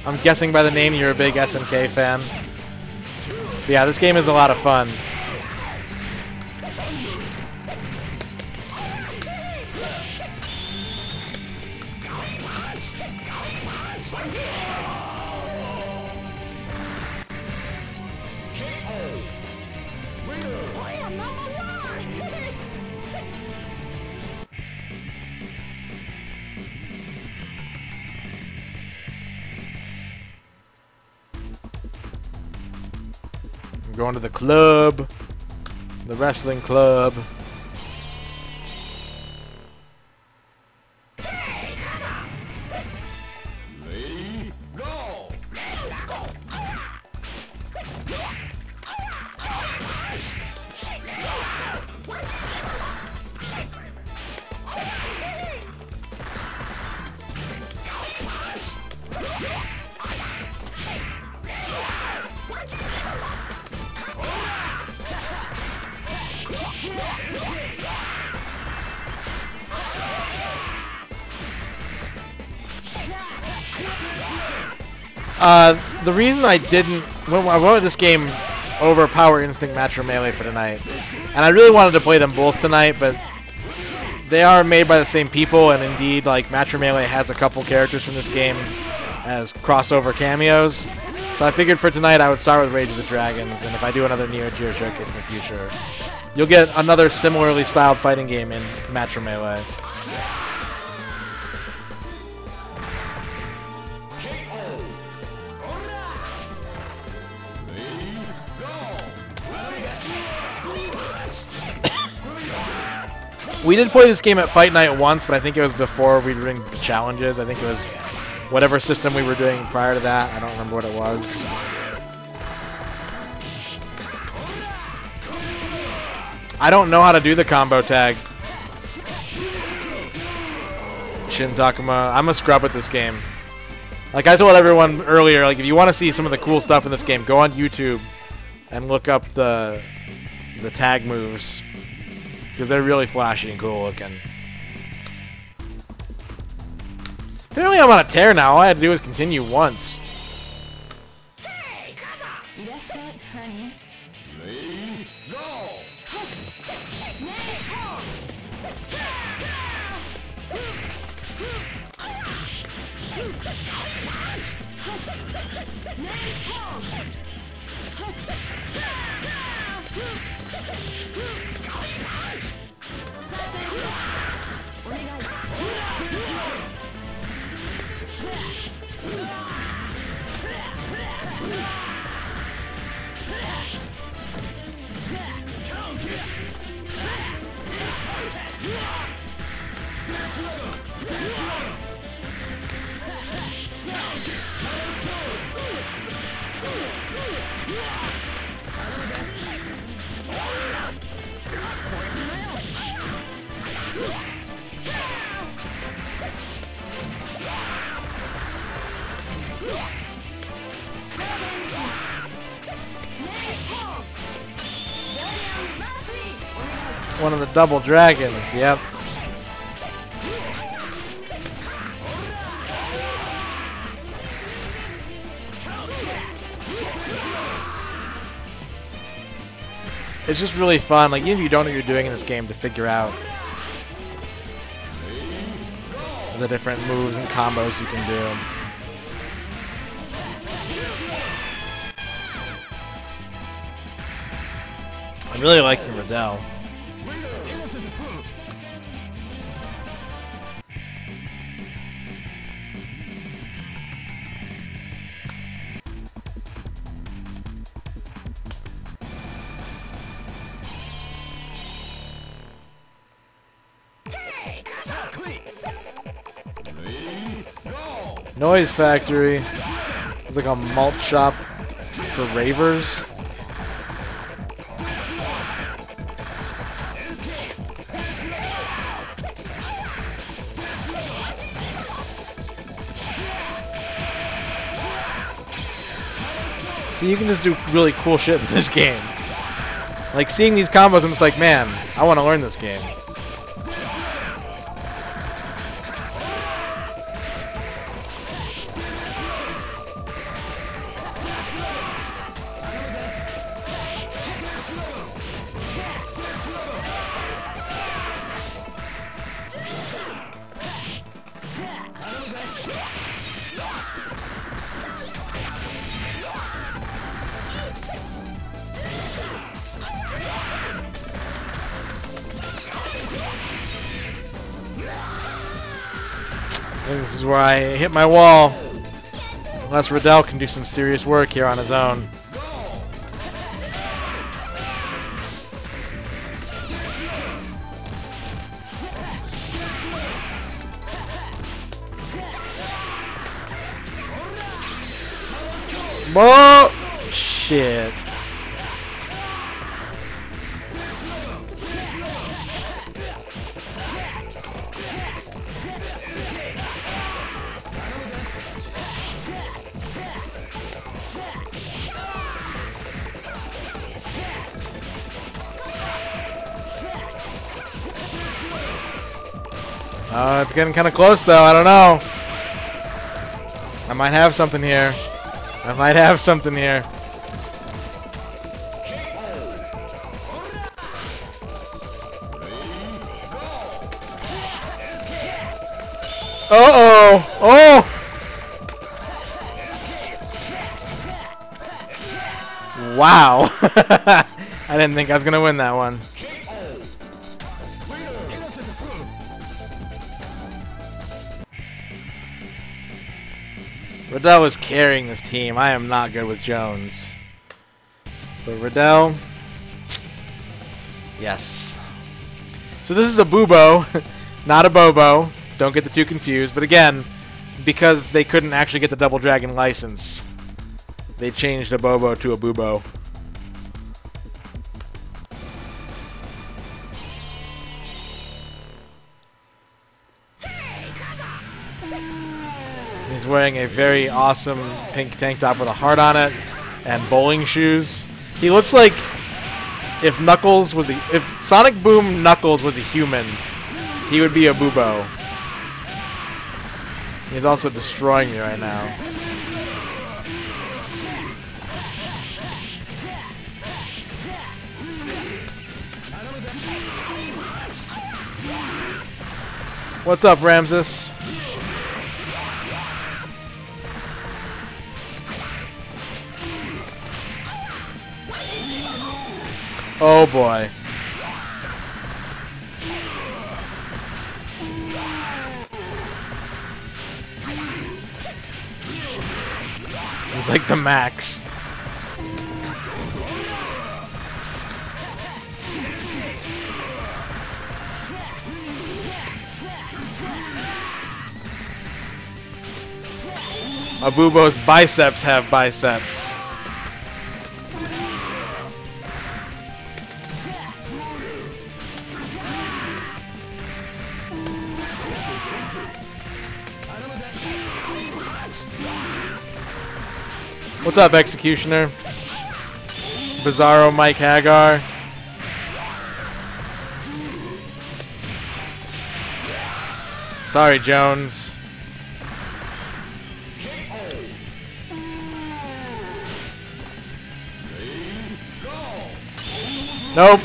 Speaker 1: I'm guessing by the name you're a big SNK fan. But yeah, this game is a lot of fun. I'm going to the club. The wrestling club. The reason I didn't... I went with this game over Power Instinct Match or Melee for tonight. And I really wanted to play them both tonight, but they are made by the same people, and indeed, like, Match or Melee has a couple characters from this game as crossover cameos. So I figured for tonight I would start with Rage of the Dragons, and if I do another Neo Geo showcase in the future, you'll get another similarly styled fighting game in Match or Melee. We did play this game at Fight Night once, but I think it was before we were doing the challenges. I think it was whatever system we were doing prior to that. I don't remember what it was. I don't know how to do the combo tag. Shin Takuma. I'm a scrub at this game. Like I told everyone earlier, like if you want to see some of the cool stuff in this game, go on YouTube and look up the tag moves. Because they're really flashy and cool looking. Apparently I'm on a tear now. All I had to do was continue once.
Speaker 2: Hey, come on! That's it, honey.
Speaker 1: One of the double dragons, yep. It's just really fun, like even if you don't know what you're doing in this game, to figure out the different moves and combos you can do. I'm really liking Riddell. Noise Factory. It's like a malt shop for ravers. See, you can just do really cool shit in this game. Like, seeing these combos, I'm just like, man, I want to learn this game. And this is where I hit my wall. Unless Riddell can do some serious work here on his own. Whoa! Shit. Oh, it's getting kind of close, though. I don't know. I might have something here. I might have something here. Uh-oh! Oh! Wow. I didn't think I was going to win that one. Riddell is carrying this team. I am not good with Jones. But Riddell, yes. So this is a Bubo, not a Bobo. Don't get the two confused. But again, because they couldn't actually get the Double Dragon license, they changed a Bobo to a Bubo. He's wearing a very awesome pink tank top with a heart on it and bowling shoes. He looks like if Knuckles was if Sonic Boom Knuckles was a human, he would be a Bubo. He's also destroying me right now. What's up, Ramses? Oh boy. He's like the max. Abubo's biceps have biceps. What's up, Executioner? Bizarro Mike Hagar. Sorry, Jones. Nope.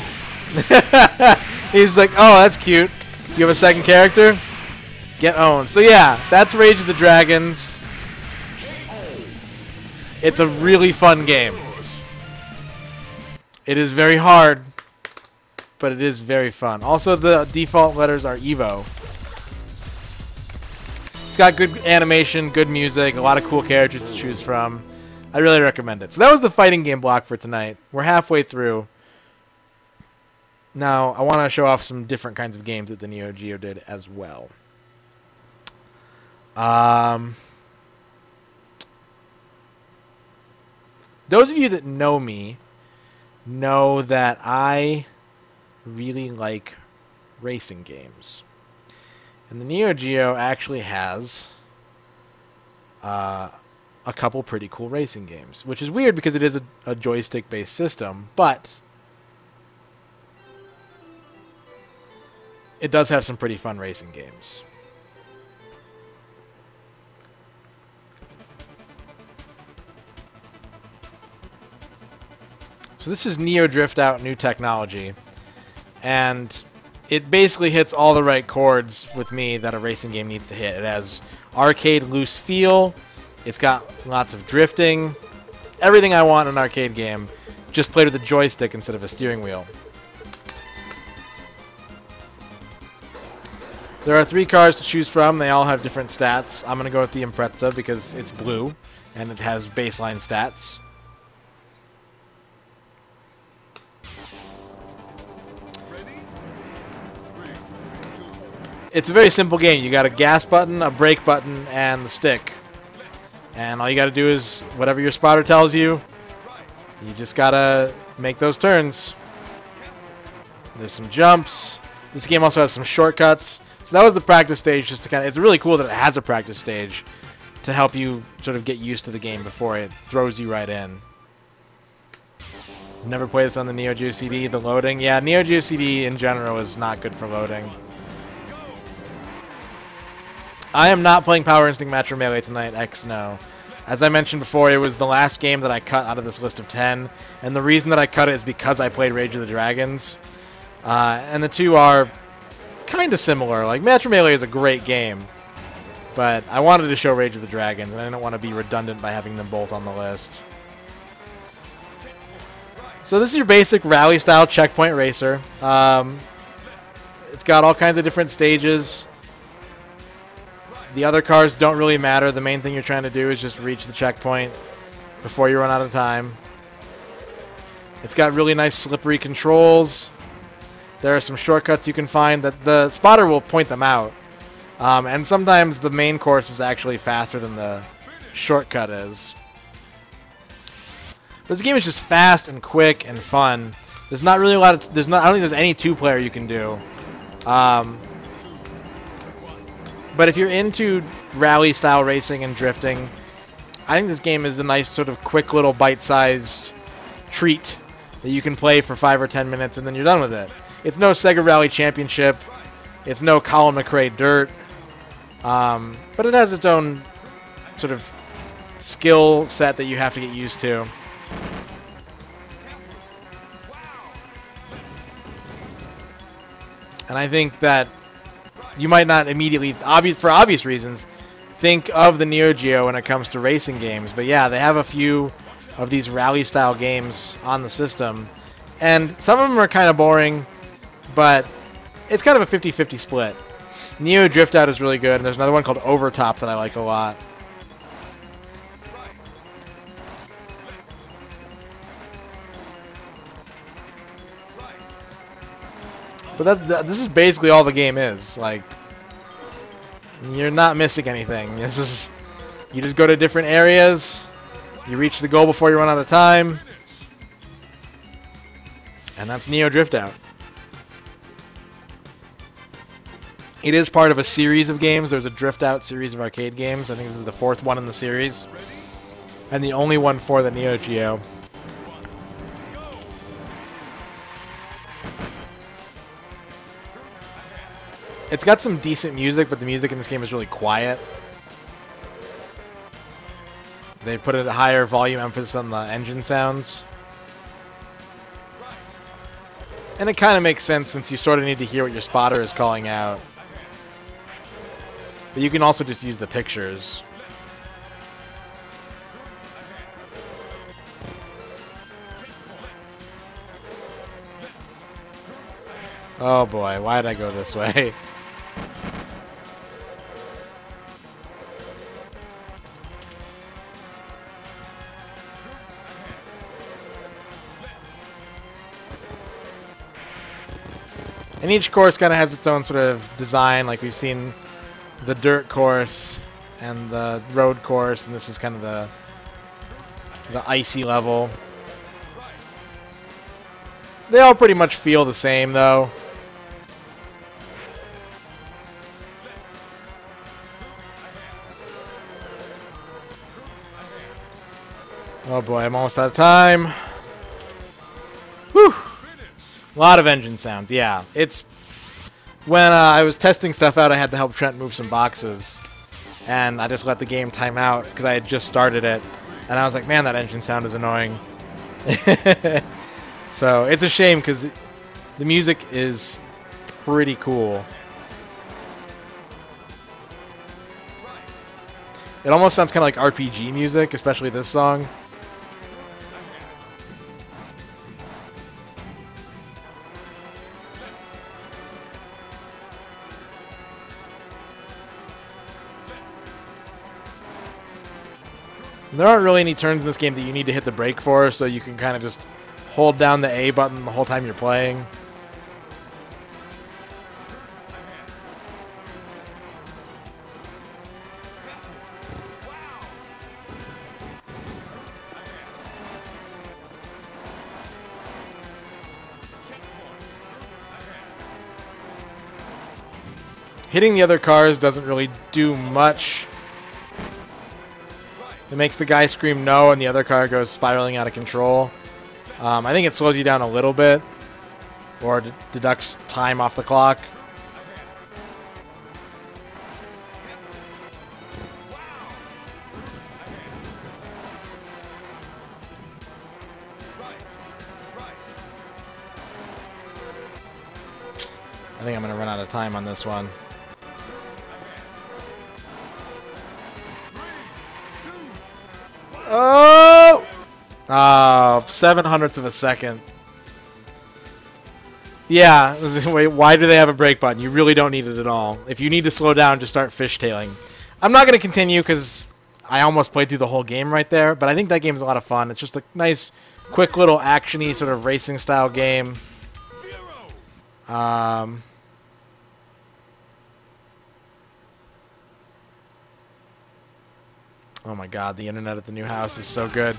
Speaker 1: He's like, oh, that's cute. You have a second character? Get owned. So yeah, that's Rage of the Dragons. It's a really fun game. It is very hard, but it is very fun. Also, the default letters are Evo. It's got good animation, good music, a lot of cool characters to choose from. I really recommend it. So that was the fighting game block for tonight. We're halfway through. Now, I want to show off some different kinds of games that the Neo Geo did as well. those of you that know me know that I really like racing games. And the Neo Geo actually has a couple pretty cool racing games, which is weird because it is a joystick-based system, but it does have some pretty fun racing games. So this is Neo Drift Out New Technology, and it basically hits all the right chords with me that a racing game needs to hit. It has arcade loose feel, it's got lots of drifting, everything I want in an arcade game, just played with a joystick instead of a steering wheel. There are 3 cars to choose from, they all have different stats. I'm going to go with the Impreza because it's blue, and it has baseline stats. It's a very simple game. You got a gas button, a brake button, and the stick. And all you got to do is whatever your spotter tells you, you just got to make those turns. There's some jumps. This game also has some shortcuts. So that was the practice stage, just to kind of, it's really cool that it has a practice stage to help you sort of get used to the game before it throws you right in. Never played this on the Neo Geo CD, the loading. Yeah, Neo Geo CD in general is not good for loading. I am not playing Power Instinct Metro Melee tonight, X no. As I mentioned before, it was the last game that I cut out of this list of 10, and the reason that I cut it is because I played Rage of the Dragons. And the two are kind of similar. Like, Metro Melee is a great game, but I wanted to show Rage of the Dragons, and I didn't want to be redundant by having them both on the list. So this is your basic rally-style checkpoint racer. It's got all kinds of different stages. The other cars don't really matter. The main thing you're trying to do is just reach the checkpoint before you run out of time. It's got really nice slippery controls. There are some shortcuts you can find that the spotter will point them out. And sometimes the main course is actually faster than the shortcut is. But this game is just fast and quick and fun. There's not really a lot of... I don't think there's any two-player you can do. But if you're into rally-style racing and drifting, I think this game is a nice sort of quick little bite-sized treat that you can play for 5 or 10 minutes and then you're done with it. It's no Sega Rally Championship. It's no Colin McRae Dirt. But it has its own sort of skill set that you have to get used to. And I think that you might not immediately, for obvious reasons, think of the Neo Geo when it comes to racing games. But yeah, they have a few of these rally-style games on the system. And some of them are kind of boring, but it's kind of a 50-50 split. Neo Drift Out is really good, and there's another one called Overtop that I like a lot. But this is basically all the game is. Like, you're not missing anything. This is, you just go to different areas, you reach the goal before you run out of time, and that's Neo Drift Out. It is part of a series of games. There's a Drift Out series of arcade games. I think this is the 4th one in the series, and the only one for the Neo Geo. It's got some decent music, but the music in this game is really quiet. They put a higher volume emphasis on the engine sounds. And it kind of makes sense since you sort of need to hear what your spotter is calling out. But you can also just use the pictures. Oh boy, why did I go this way? And each course kind of has its own sort of design, like we've seen the dirt course and the road course, and this is kind of the icy level. They all pretty much feel the same, though. Oh boy, I'm almost out of time. Whew! A lot of engine sounds, yeah. It's... When I was testing stuff out, I had to help Trent move some boxes. And I just let the game time out, because I had just started it. And I was like, man, that engine sound is annoying. So, it's a shame, because the music is pretty cool. It almost sounds kind of like RPG music, especially this song. There aren't really any turns in this game that you need to hit the brake for, so you can kind of just hold down the A button the whole time you're playing. Hitting the other cars doesn't really do much. It makes the guy scream no, and the other car goes spiraling out of control. I think it slows you down a little bit, or deducts time off the clock. I think I'm going to run out of time on this one. Oh! 7/100 of a second. Yeah, why do they have a brake button? You really don't need it at all. If you need to slow down, just start fishtailing. I'm not going to continue because I almost played through the whole game right there, but I think that game's a lot of fun. It's just a nice, quick little action-y sort of racing style game. Oh my god, the internet at the new house is so good.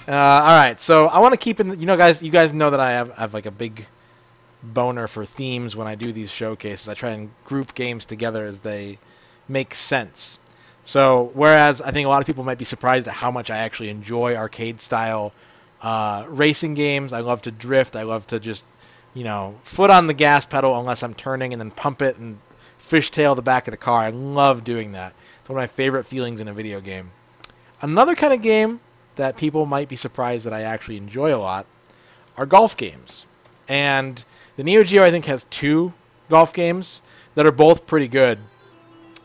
Speaker 1: Alright, so I want to keep in... You guys know that I have like a big boner for themes when I do these showcases. I try and group games together as they make sense. So, whereas I think a lot of people might be surprised at how much I actually enjoy arcade-style racing games. I love to drift. I love to just, you know, foot on the gas pedal unless I'm turning and then pump it and fishtail the back of the car. I love doing that. It's one of my favorite feelings in a video game. Another kind of game that people might be surprised that I actually enjoy a lot are golf games. And the Neo Geo, I think, has 2 golf games that are both pretty good.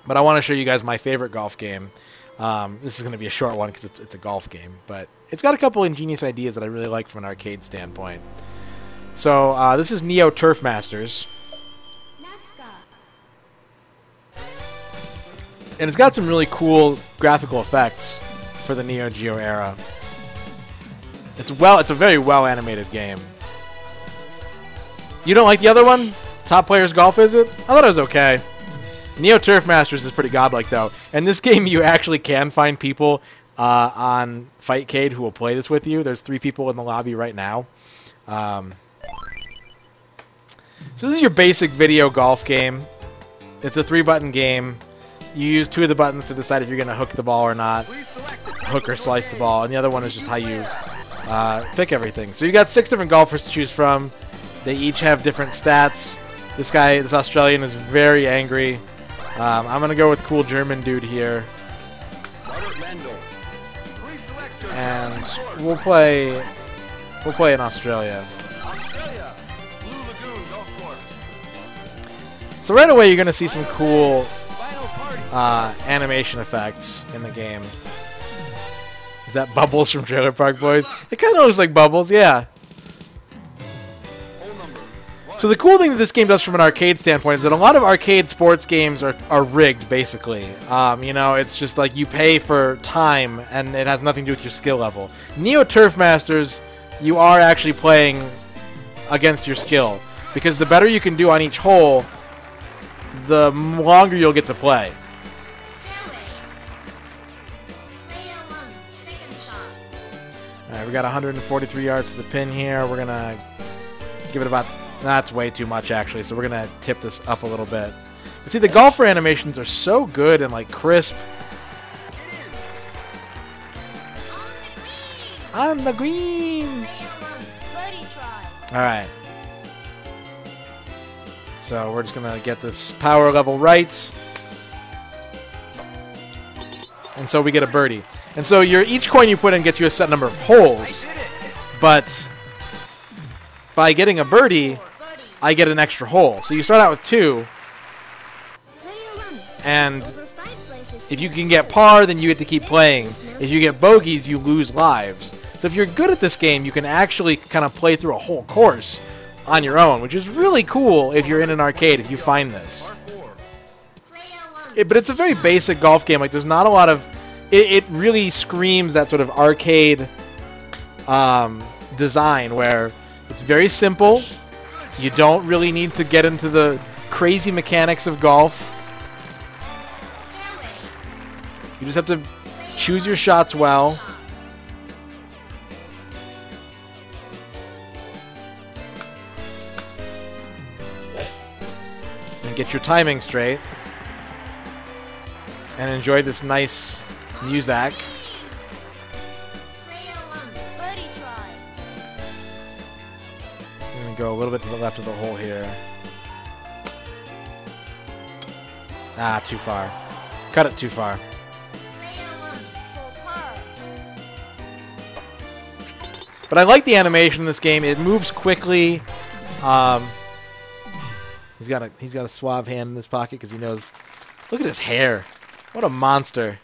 Speaker 1: But I want to show you guys my favorite golf game. This is going to be a short one because it's a golf game. But it's got a couple ingenious ideas that I really like from an arcade standpoint. So this is Neo Turf Masters. And it's got some really cool graphical effects for the Neo Geo era. It's a very well animated game. You don't like the other one? Top Players Golf, is it? I thought it was okay. Neo Turf Masters is pretty godlike, though. And this game, you actually can find people on Fightcade who will play this with you. There's 3 people in the lobby right now. So this is your basic video golf game. It's a 3-button game. You use 2 of the buttons to decide if you're going to hook the ball or not. Hook or slice the ball. And the other one is just how you pick everything. So you got 6 different golfers to choose from. They each have different stats. This Australian is very angry. I'm going to go with cool German dude here. And we'll play in Australia. So right away you're going to see some cool animation effects in the game. Is that Bubbles from Trailer Park Boys? It kind of looks like Bubbles, yeah. So the cool thing that this game does from an arcade standpoint is that a lot of arcade sports games are rigged, basically. You know, it's just like you pay for time, and it has nothing to do with your skill level. Neo Turf Masters, you are actually playing against your skill. Because the better you can do on each hole, the longer you'll get to play. got 143 yards to the pin here. We're going to give it about... That's way too much, actually, so we're going to tip this up a little bit. But see, the golfer animations are so good and, like, crisp. On the green! Alright. So we're just going to get this power level right. And so we get a birdie. And so each coin you put in gets you a set number of holes. But by getting a birdie, I get an extra hole. So you start out with 2. And if you can get par, then you get to keep playing. If you get bogeys, you lose lives. So if you're good at this game, you can actually kind of play through a whole course on your own, which is really cool if you're in an arcade, if you find this. But it's a very basic golf game. Like, there's not a lot of... It really screams that sort of arcade design where it's very simple. You don't really need to get into the crazy mechanics of golf. You just have to choose your shots well. And get your timing straight. And enjoy this nice music. I'm going to go a little bit to the left of the hole here. Ah, too far. Cut it too far. But I like the animation in this game. It moves quickly. He's got a suave hand in his pocket because he knows. Look at his hair. What a monster.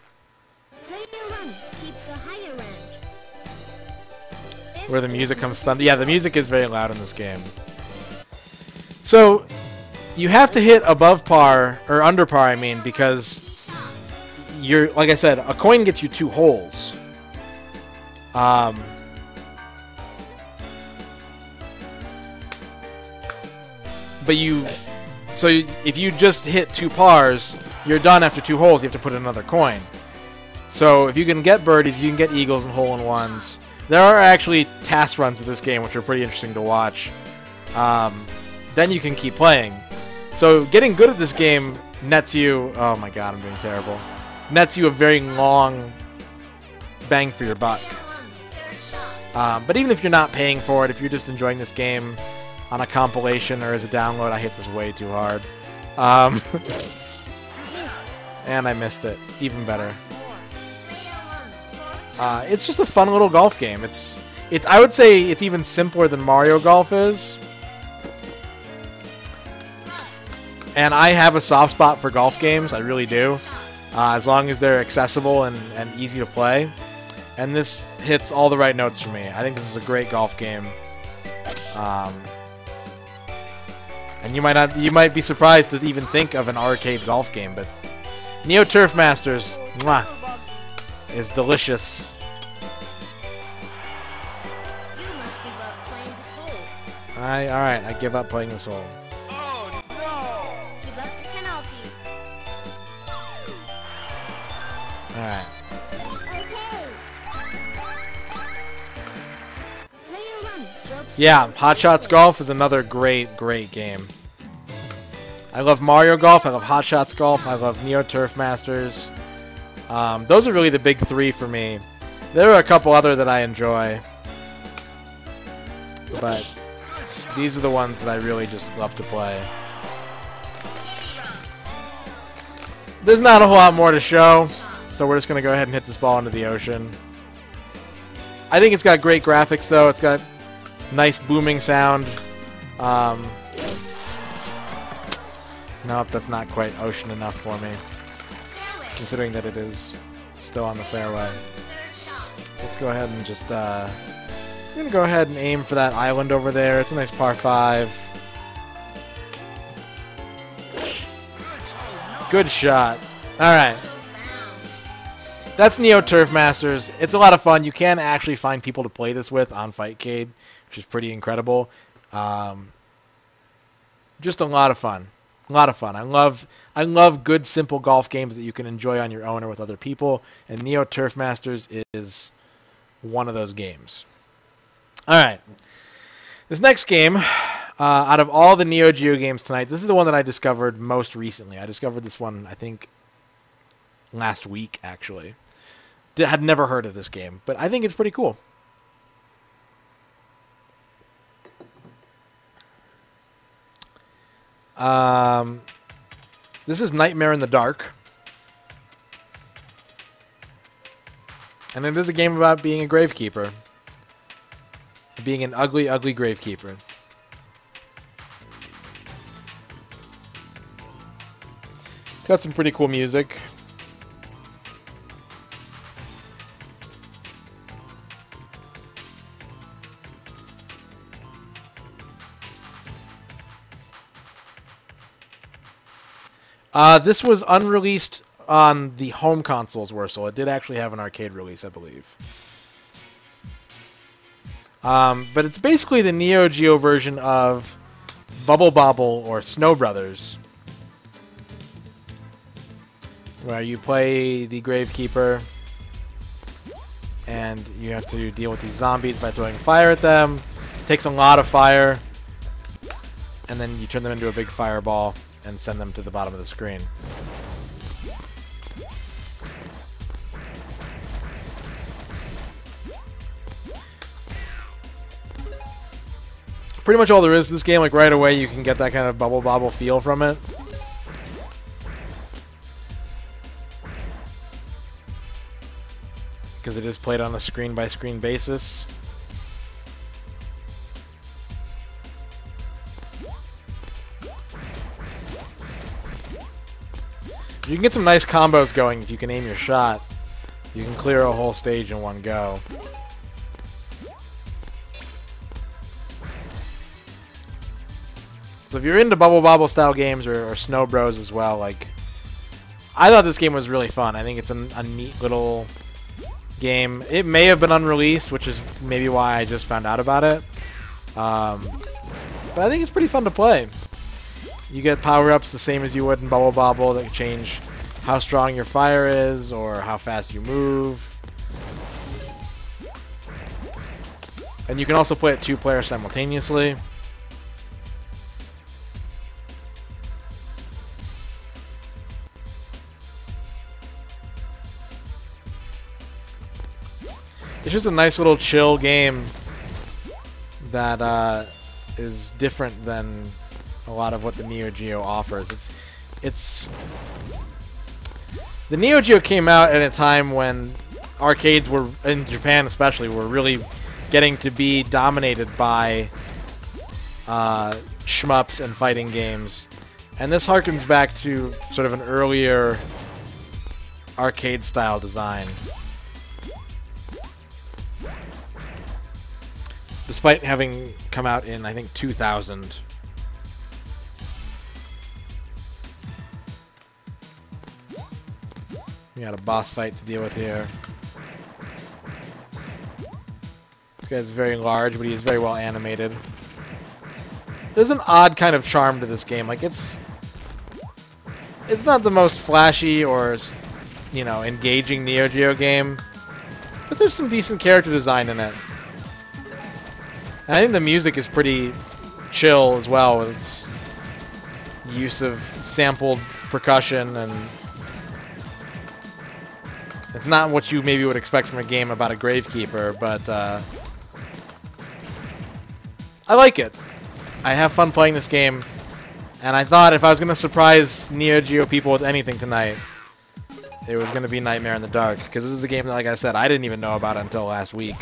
Speaker 1: Where the music comes thunder. Yeah, the music is very loud in this game. So you have to hit above par or under par, I mean, because you're, like I said, a coin gets you 2 holes. But if you just hit 2 pars, you're done after 2 holes. You have to put in another coin. So if you can get birdies, you can get eagles and hole-in-ones. There are actually task runs of this game, which are pretty interesting to watch. Then you can keep playing. So getting good at this game nets you... Oh my god, I'm doing terrible. Nets you a very long bang for your buck. But even if you're not paying for it, if you're just enjoying this game on a compilation or as a download, I hit this way too hard. And I missed it. Even better. It's just a fun little golf game. I would say it's even simpler than Mario Golf is. And I have a soft spot for golf games. I really do. As long as they're accessible and easy to play. And this hits all the right notes for me. I think this is a great golf game. And you might be surprised to even think of an arcade golf game, but Neo Turf Masters, mwah, is delicious. Alright, I give up playing this hole.
Speaker 2: Oh no! You left a penalty.
Speaker 1: Alright. Yeah, Hot Shots Golf is another great, great game. I love Mario Golf, I love Hot Shots Golf, I love Neo Turf Masters. Those are really the big 3 for me. There are a couple other that I enjoy. But these are the ones that I really just love to play. There's not a whole lot more to show, so we're just going to go ahead and hit this ball into the ocean. I think it's got great graphics, though. It's got nice booming sound. Nope, that's not quite ocean enough for me, considering that it is still on the fairway. So let's go ahead and just... we're going to go ahead and aim for that island over there. It's a nice par 5. Good shot. Alright. That's Neo Turf Masters. It's a lot of fun. You can actually find people to play this with on Fightcade, which is pretty incredible. Just a lot of fun. A lot of fun. I love good, simple golf games that you can enjoy on your own or with other people, and Neo Turf Masters is one of those games. Alright. This next game, out of all the Neo Geo games tonight, this is the one that I discovered most recently. I discovered this one, I think, last week, actually. Had never heard of this game, but I think it's pretty cool. This is Nightmare in the Dark. And it is a game about being a gravekeeper. Being an ugly, ugly gravekeeper. It's got some pretty cool music. This was unreleased on the home consoles, so it did actually have an arcade release, I believe. But it's basically the Neo Geo version of Bubble Bobble or Snow Brothers, where you play the Gravekeeper, and you have to deal with these zombies by throwing fire at them. It takes a lot of fire, and then you turn them into a big fireball and send them to the bottom of the screen. Pretty much all there is to this game, like right away you can get that kind of Bubble Bobble feel from it. Because it is played on a screen-by-screen basis. You can get some nice combos going if you can aim your shot. You can clear a whole stage in one go. So if you're into Bubble Bobble style games or Snow Bros as well, like, I thought this game was really fun. I think it's a neat little game. It may have been unreleased, which is maybe why I just found out about it. But I think it's pretty fun to play. You get power-ups the same as you would in Bubble Bobble that change how strong your fire is or how fast you move. And you can also play it 2 players simultaneously. It's just a nice little chill game that is different than a lot of what the Neo Geo offers. The Neo Geo came out at a time when arcades were, in Japan especially, were really getting to be dominated by shmups and fighting games. And this harkens back to sort of an earlier arcade style design. Despite having come out in, I think, 2000. We got a boss fight to deal with here. This guy's very large, but he's very well animated. There's an odd kind of charm to this game. Like, it's not the most flashy or, you know, engaging Neo Geo game, but there's some decent character design in it. And I think the music is pretty chill as well, with its use of sampled percussion, and it's not what you maybe would expect from a game about a gravekeeper, but I like it. I have fun playing this game, and I thought if I was going to surprise Neo Geo people with anything tonight, it was going to be Nightmare in the Dark, because this is a game that, like I said, I didn't even know about until last week.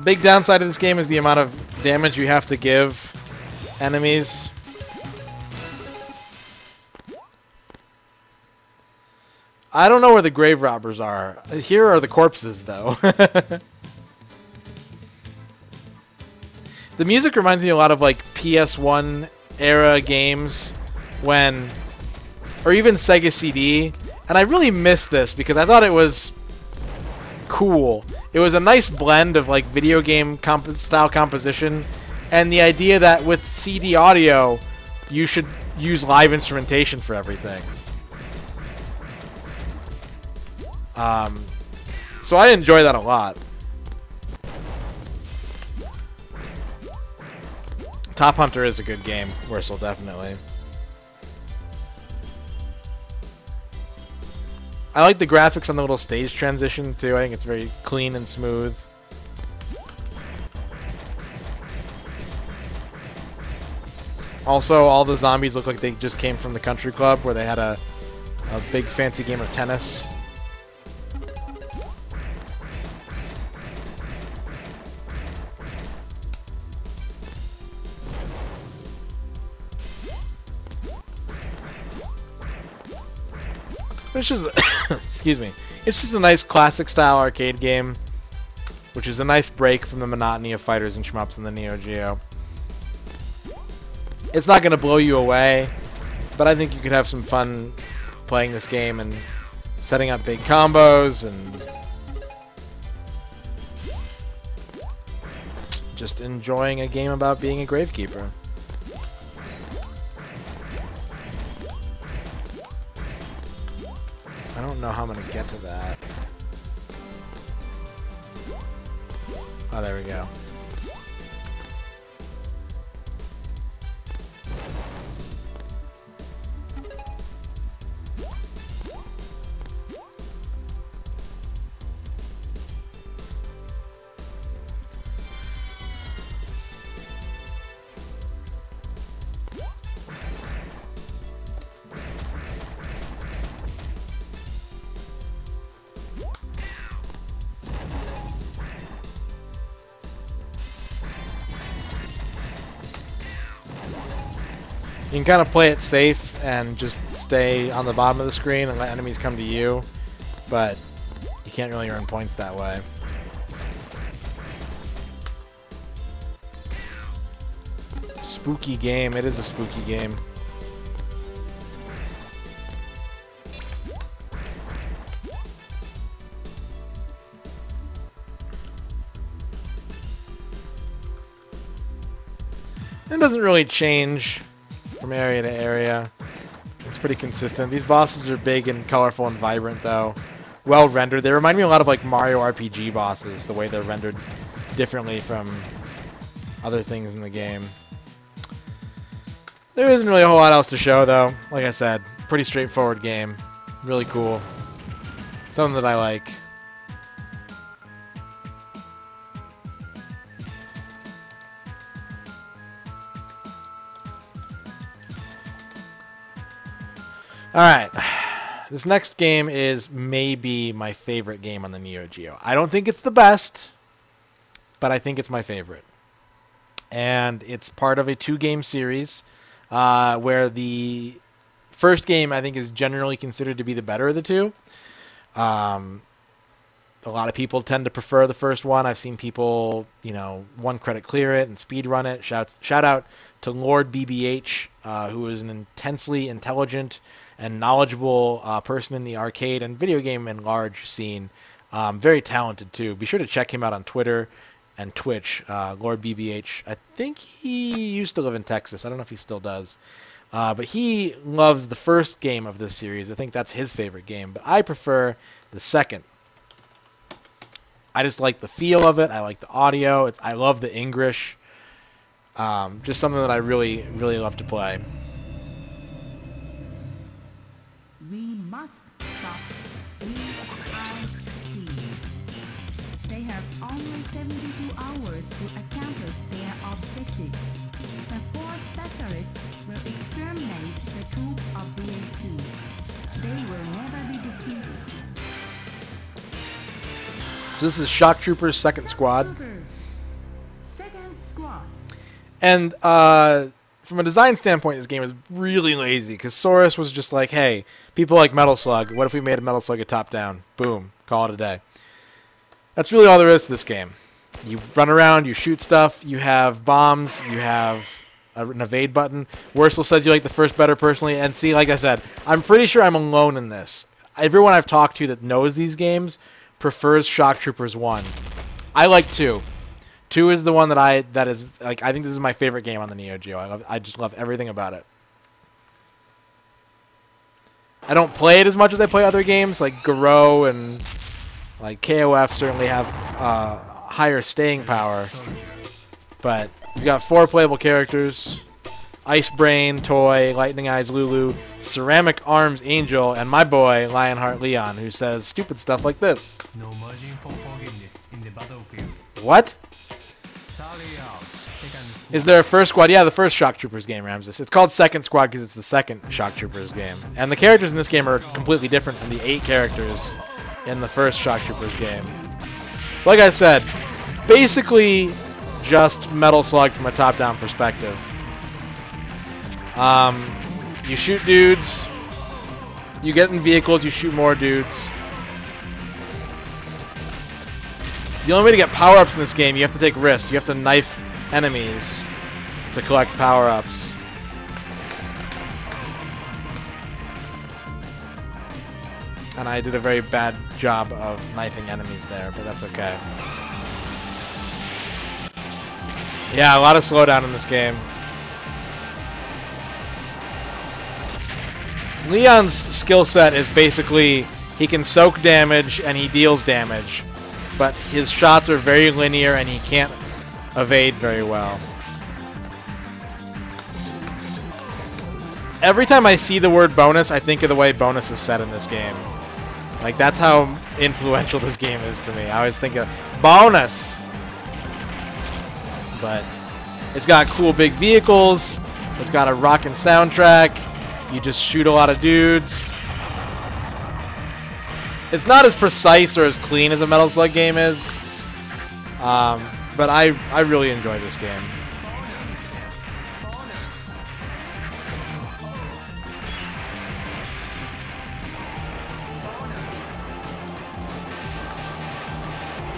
Speaker 1: Big downside of this game is the amount of damage you have to give enemies. I don't know where the grave robbers are. Here are the corpses, though. The music reminds me a lot of like PS1 era games when, or even Sega CD, and I really missed this because I thought it was cool. It was a nice blend of like video game style composition, and the idea that with CD audio you use live instrumentation for everything. So I enjoy that a lot. Top Hunter is a good game, Whistle, definitely. I like the graphics on the little stage transition, too. I think it's very clean and smooth. Also, all the zombies look like they just came from the country club where they had a big fancy game of tennis. It's just, excuse me, it's just a nice classic style arcade game, which is a nice break from the monotony of fighters and shmups in the Neo Geo. It's not going to blow you away, but I think you could have some fun playing this game and setting up big combos and just enjoying a game about being a gravekeeper. I don't know how I'm going to get to that. Oh, there we go. You can kind of play it safe and just stay on the bottom of the screen and let enemies come to you, but you can't really earn points that way. Spooky game. It is a spooky game. It doesn't really change from area to area. It's pretty consistent. These bosses are big and colorful and vibrant, though. Well rendered. They remind me a lot of like Mario RPG bosses, the way they're rendered differently from other things in the game. There isn't really a whole lot else to show, though. Like I said, pretty straightforward game. Really cool. Something that I like. Alright, this next game is maybe my favorite game on the Neo Geo. I don't think it's the best, but I think it's my favorite. And it's part of a 2-game series where the first game I think is generally considered to be the better of the two. A lot of people tend to prefer the first one. I've seen people, you know, one credit clear it and speed run it. Shout out to Lord BBH, who is an intensely intelligent and knowledgeable person in the arcade and video game and large scene. Very talented, too. Be sure to check him out on Twitter and Twitch, Lord BBH. I think he used to live in Texas. I don't know if he still does. But he loves the first game of this series. I think that's his favorite game. But I prefer the second. I just like the feel of it. I like the audio. I love the English. Just something that I really, really love to play.
Speaker 2: We must stop these arms team. They have only 72 hours to accomplish their objective. The 4 specialists will exterminate the troops of the team. They will never be defeated.
Speaker 1: So this is Shock Troopers' second squad.
Speaker 2: Second squad.
Speaker 1: And from a design standpoint, this game is really lazy because Saurus was just like, hey, people like Metal Slug. What if we made a Metal Slug a top-down? Boom. Call it a day. That's really all there is to this game. You run around, you shoot stuff, you have bombs, you have an evade button. Wursel says you like the first better personally. And see, like I said, I'm pretty sure I'm alone in this. Everyone I've talked to that knows these games prefers Shock Troopers 1. I like 2. 2 is the one that I think this is my favorite game on the Neo Geo. I just love everything about it. I don't play it as much as I play other games, like Garou and like KOF certainly have higher staying power. But you've got 4 playable characters: Ice Brain, Toy, Lightning Eyes Lulu, Ceramic Arms Angel, and my boy Lionheart Leon, who says stupid stuff like this. What? Is there a first squad? Yeah, the first Shock Troopers game, Ramses. It's called Second Squad because it's the second Shock Troopers game. And the characters in this game are completely different from the 8 characters in the first Shock Troopers game. Like I said, basically just Metal Slug from a top-down perspective. You shoot dudes, you get in vehicles, you shoot more dudes. The only way to get power-ups in this game, you have to take risks. You have to knife enemies to collect power-ups. And I did a very bad job of knifing enemies there, but that's okay. Yeah, a lot of slowdown in this game. Leon's skill set is basically he can soak damage and he deals damage, but his shots are very linear and he can't evade very well. Every time I see the word bonus, I think of the way bonus is said in this game. Like, that's how influential this game is to me. I always think of bonus. But it's got cool big vehicles. It's got a rockin' soundtrack. You just shoot a lot of dudes. It's not as precise or as clean as a Metal Slug game is. But I really enjoy this game.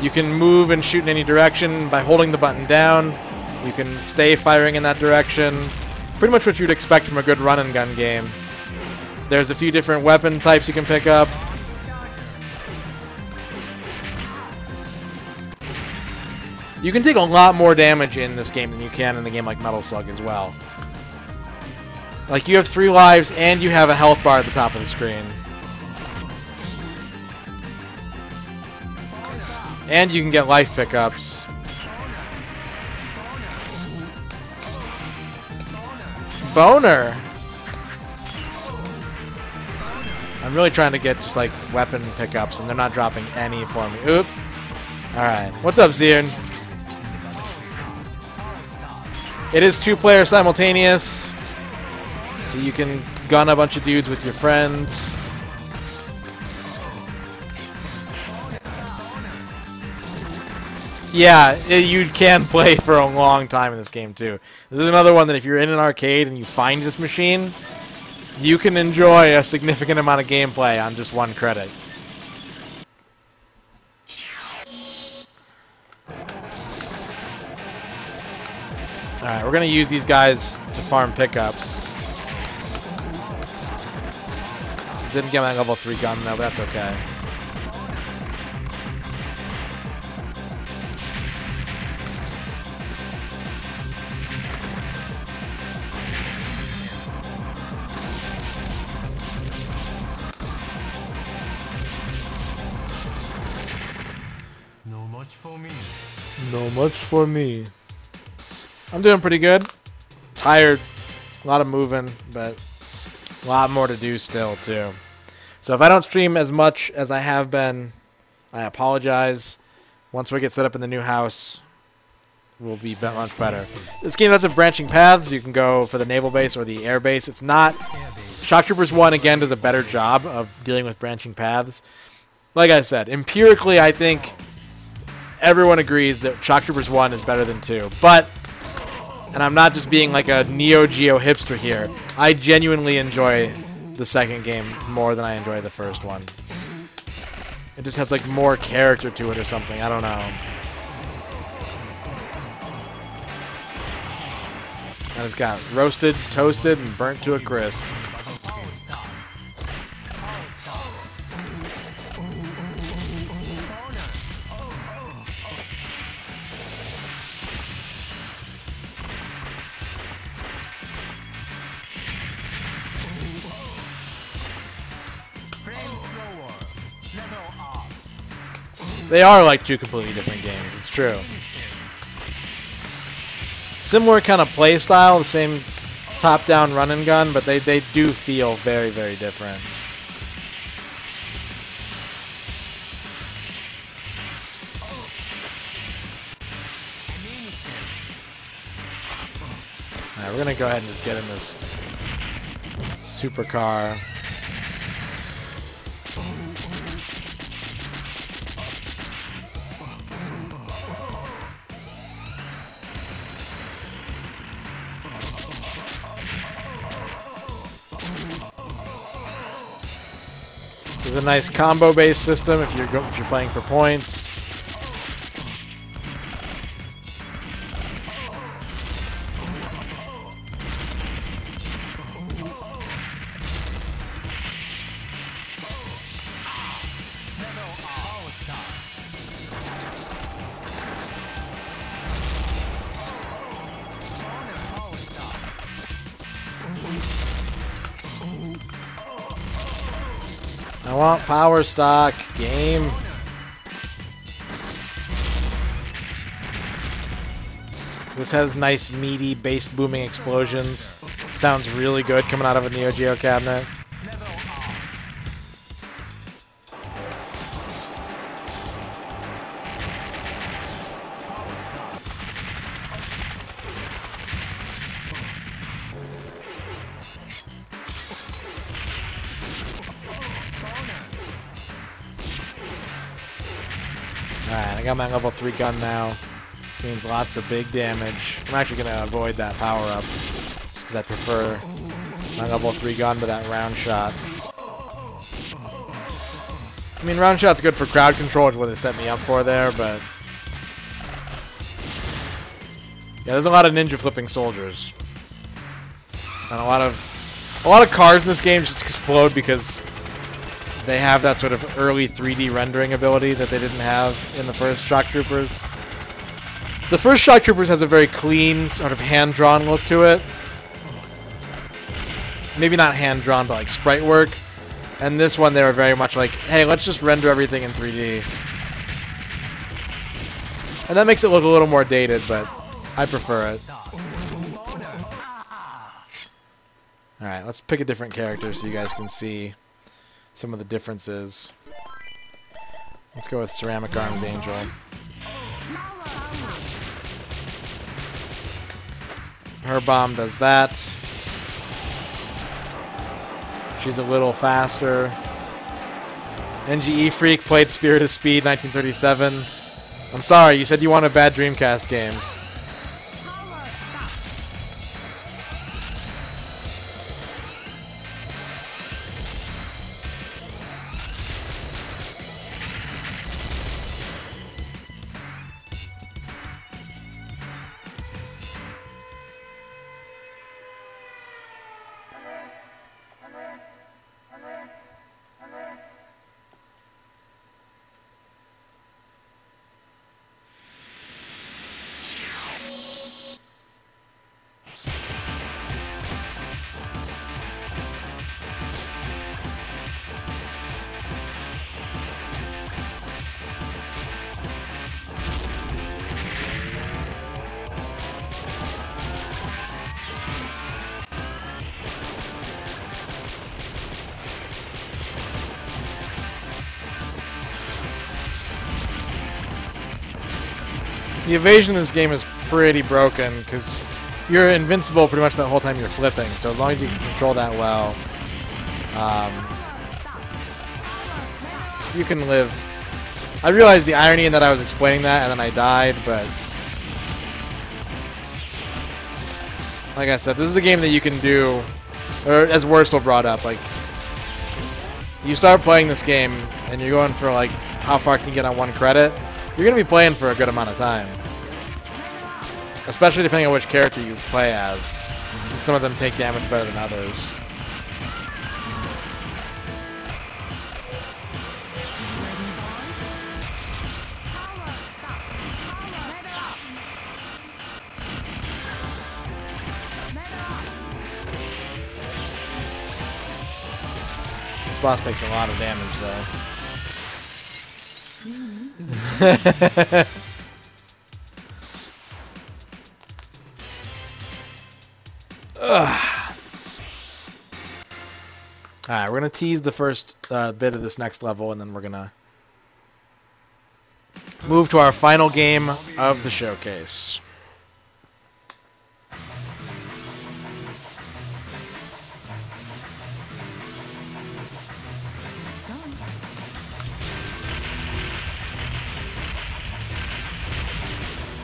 Speaker 1: You can move and shoot in any direction by holding the button down. You can stay firing in that direction. Pretty much what you'd expect from a good run and gun game. There's a few different weapon types you can pick up. You can take a lot more damage in this game than you can in a game like Metal Slug as well. Like, you have 3 lives and you have a health bar at the top of the screen. And you can get life pickups. Boner! I'm really trying to get just like weapon pickups and they're not dropping any for me. Oop! Alright. What's up, Zion? It is 2-player simultaneous. So you can gun a bunch of dudes with your friends. Yeah, you can play for a long time in this game, too. This is another one that if you're in an arcade and you find this machine, you can enjoy a significant amount of gameplay on just 1 credit. Alright, we're going to use these guys to farm pickups. Didn't get my level 3 gun, though, but that's okay. No much for me. I'm doing pretty good. Tired. A lot of moving, but a lot more to do still, too. So if I don't stream as much as I have been, I apologize. Once we get set up in the new house, we'll be much better. This game does have branching paths. You can go for the naval base or the air base. It's not... Shock Troopers 1, again, does a better job of dealing with branching paths. Like I said, empirically, I think everyone agrees that Shock Troopers 1 is better than 2. But, and I'm not just being like a Neo Geo hipster here, I genuinely enjoy the second game more than I enjoy the first one. It just has like more character to it or something, I don't know. And it's got roasted, toasted, and burnt to a crisp. They are like two completely different games. It's true. Similar kind of play style, the same top-down run and gun, but they do feel very, very different. Alright, we're gonna go ahead and just get in this supercar. There's a nice combo-based system if you're playing for points. I want power stock, game. This has nice, meaty, bass booming explosions. Sounds really good coming out of a Neo Geo cabinet. Alright, I got my level 3 gun now. Which means lots of big damage. I'm actually going to avoid that power-up. Just because I prefer my level 3 gun to that round shot. I mean, round shot's good for crowd control, which is what they set me up for there, but... yeah, there's a lot of ninja flipping soldiers. And a lot of cars in this game just explode because they have that sort of early 3D rendering ability that they didn't have in the first Shock Troopers. The first Shock Troopers has a very clean, sort of hand-drawn look to it. Maybe not hand-drawn, but like sprite work. And this one, they were very much like, hey, let's just render everything in 3D. And that makes it look a little more dated, but I prefer it. Alright, let's pick a different character so you guys can see some of the differences. Let's go with Ceramic Arms Angel. Her bomb does that. She's a little faster. NGE Freak played Spirit of Speed 1937. I'm sorry, you said you wanted bad Dreamcast games. The evasion in this game is pretty broken because you're invincible pretty much that whole time you're flipping. So as long as you can control that well, you can live. I realized the irony in that I was explaining that and then I died, but like I said, this is a game that you can do, or as Wurzel brought up, like you start playing this game and you're going for like how far can you get on one credit. You're going to be playing for a good amount of time. Especially depending on which character you play as, since some of them take damage better than others. This boss takes a lot of damage, though. Alright, we're going to tease the first bit of this next level, and then we're going to move to our final game of the showcase.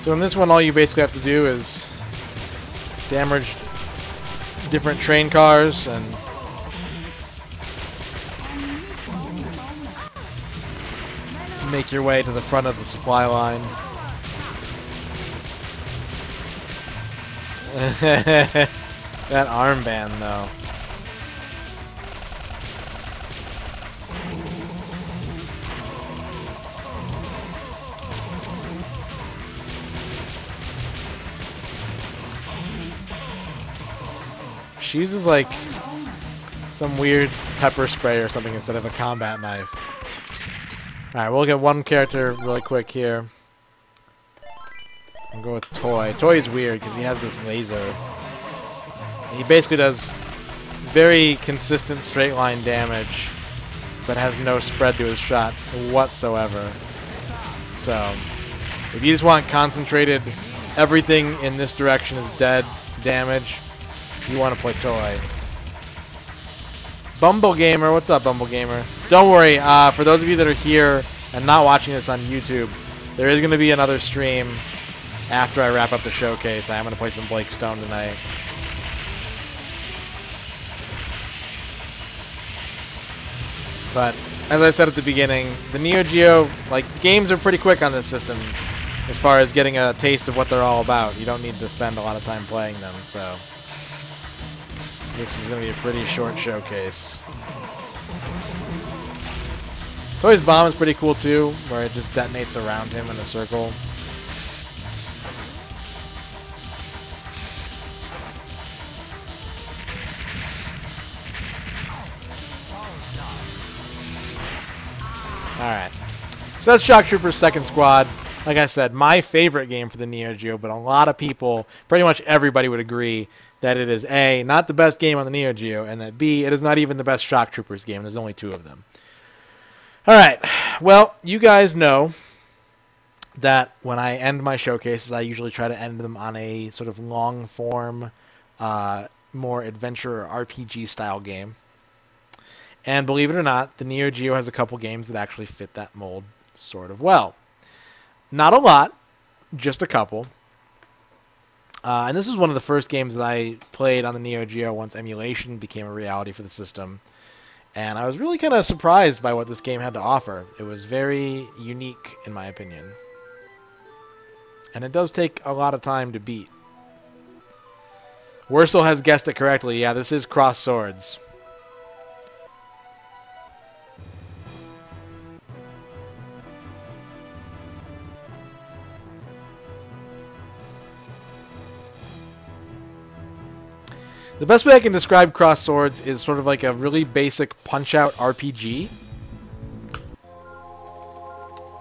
Speaker 1: So in this one, all you basically have to do is damage different train cars and make your way to the front of the supply line. That armband, though. She uses like some weird pepper spray or something instead of a combat knife. Alright, we'll get one character really quick here. I'll go with Toy. Toy's weird because he has this laser. He basically does very consistent straight line damage, but has no spread to his shot whatsoever. So, if you just want concentrated, everything in this direction is dead damage, you want to play Toy. Bumble Gamer, what's up, Bumble Gamer? Don't worry, for those of you that are here and not watching this on YouTube, there is going to be another stream after I wrap up the showcase. I am going to play some Blake Stone tonight. But, as I said at the beginning, the Neo Geo, like, games are pretty quick on this system as far as getting a taste of what they're all about. You don't need to spend a lot of time playing them, so this is going to be a pretty short showcase. Toy's bomb is pretty cool too, where it just detonates around him in a circle. Alright. So that's Shock Troopers Second Squad. Like I said, my favorite game for the Neo Geo, but a lot of people, pretty much everybody would agree that it is A, not the best game on the Neo Geo, and that B, it is not even the best Shock Troopers game. There's only 2 of them. Alright, well, you guys know that when I end my showcases, I usually try to end them on a sort of long-form, more adventure or RPG style game. And believe it or not, the Neo Geo has a couple games that actually fit that mold sort of well. Not a lot, just a couple. And this is one of the first games that I played on the Neo Geo once emulation became a reality for the system. And I was really kind of surprised by what this game had to offer. It was very unique, in my opinion. And it does take a lot of time to beat. Wursel has guessed it correctly. Yeah, this is Cross Swords. The best way I can describe Cross Swords is sort of like a really basic Punch-Out RPG.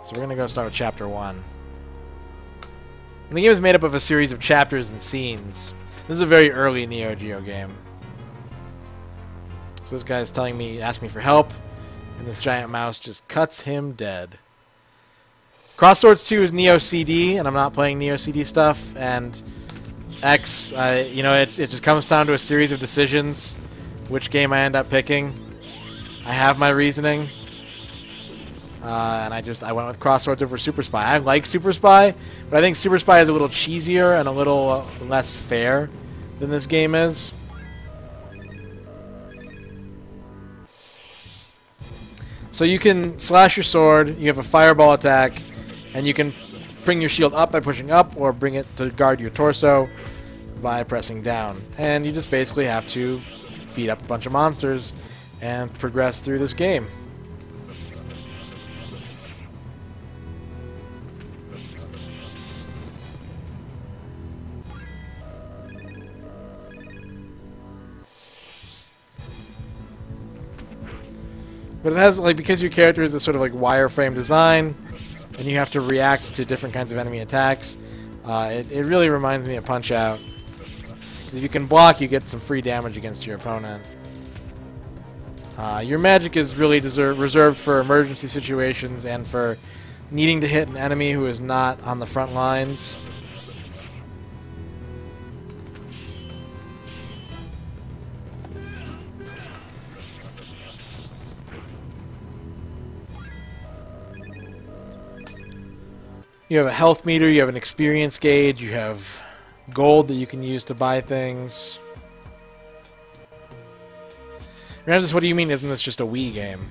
Speaker 1: So we're going to go start with Chapter 1. And the game is made up of a series of chapters and scenes. This is a very early Neo Geo game. So this guy's telling me, asking me for help, and this giant mouse just cuts him dead. Cross Swords 2 is Neo CD, and I'm not playing Neo CD stuff, and X, you know, it just comes down to a series of decisions, which game I end up picking. I have my reasoning, and I went with Cross Swords over Super Spy. I like Super Spy, but I think Super Spy is a little cheesier and a little less fair than this game is. So you can slash your sword, you have a fireball attack, and you can bring your shield up by pushing up, or bring it to guard your torso by pressing down. And you just basically have to beat up a bunch of monsters and progress through this game. But it has, like, because your character is this sort of like wireframe design, and you have to react to different kinds of enemy attacks. It really reminds me of Punch-Out. Because if you can block, you get some free damage against your opponent. Your magic is really reserved for emergency situations and for needing to hit an enemy who is not on the front lines. You have a health meter, you have an experience gauge, you have gold that you can use to buy things. Ramses, what do you mean, isn't this just a Wii game?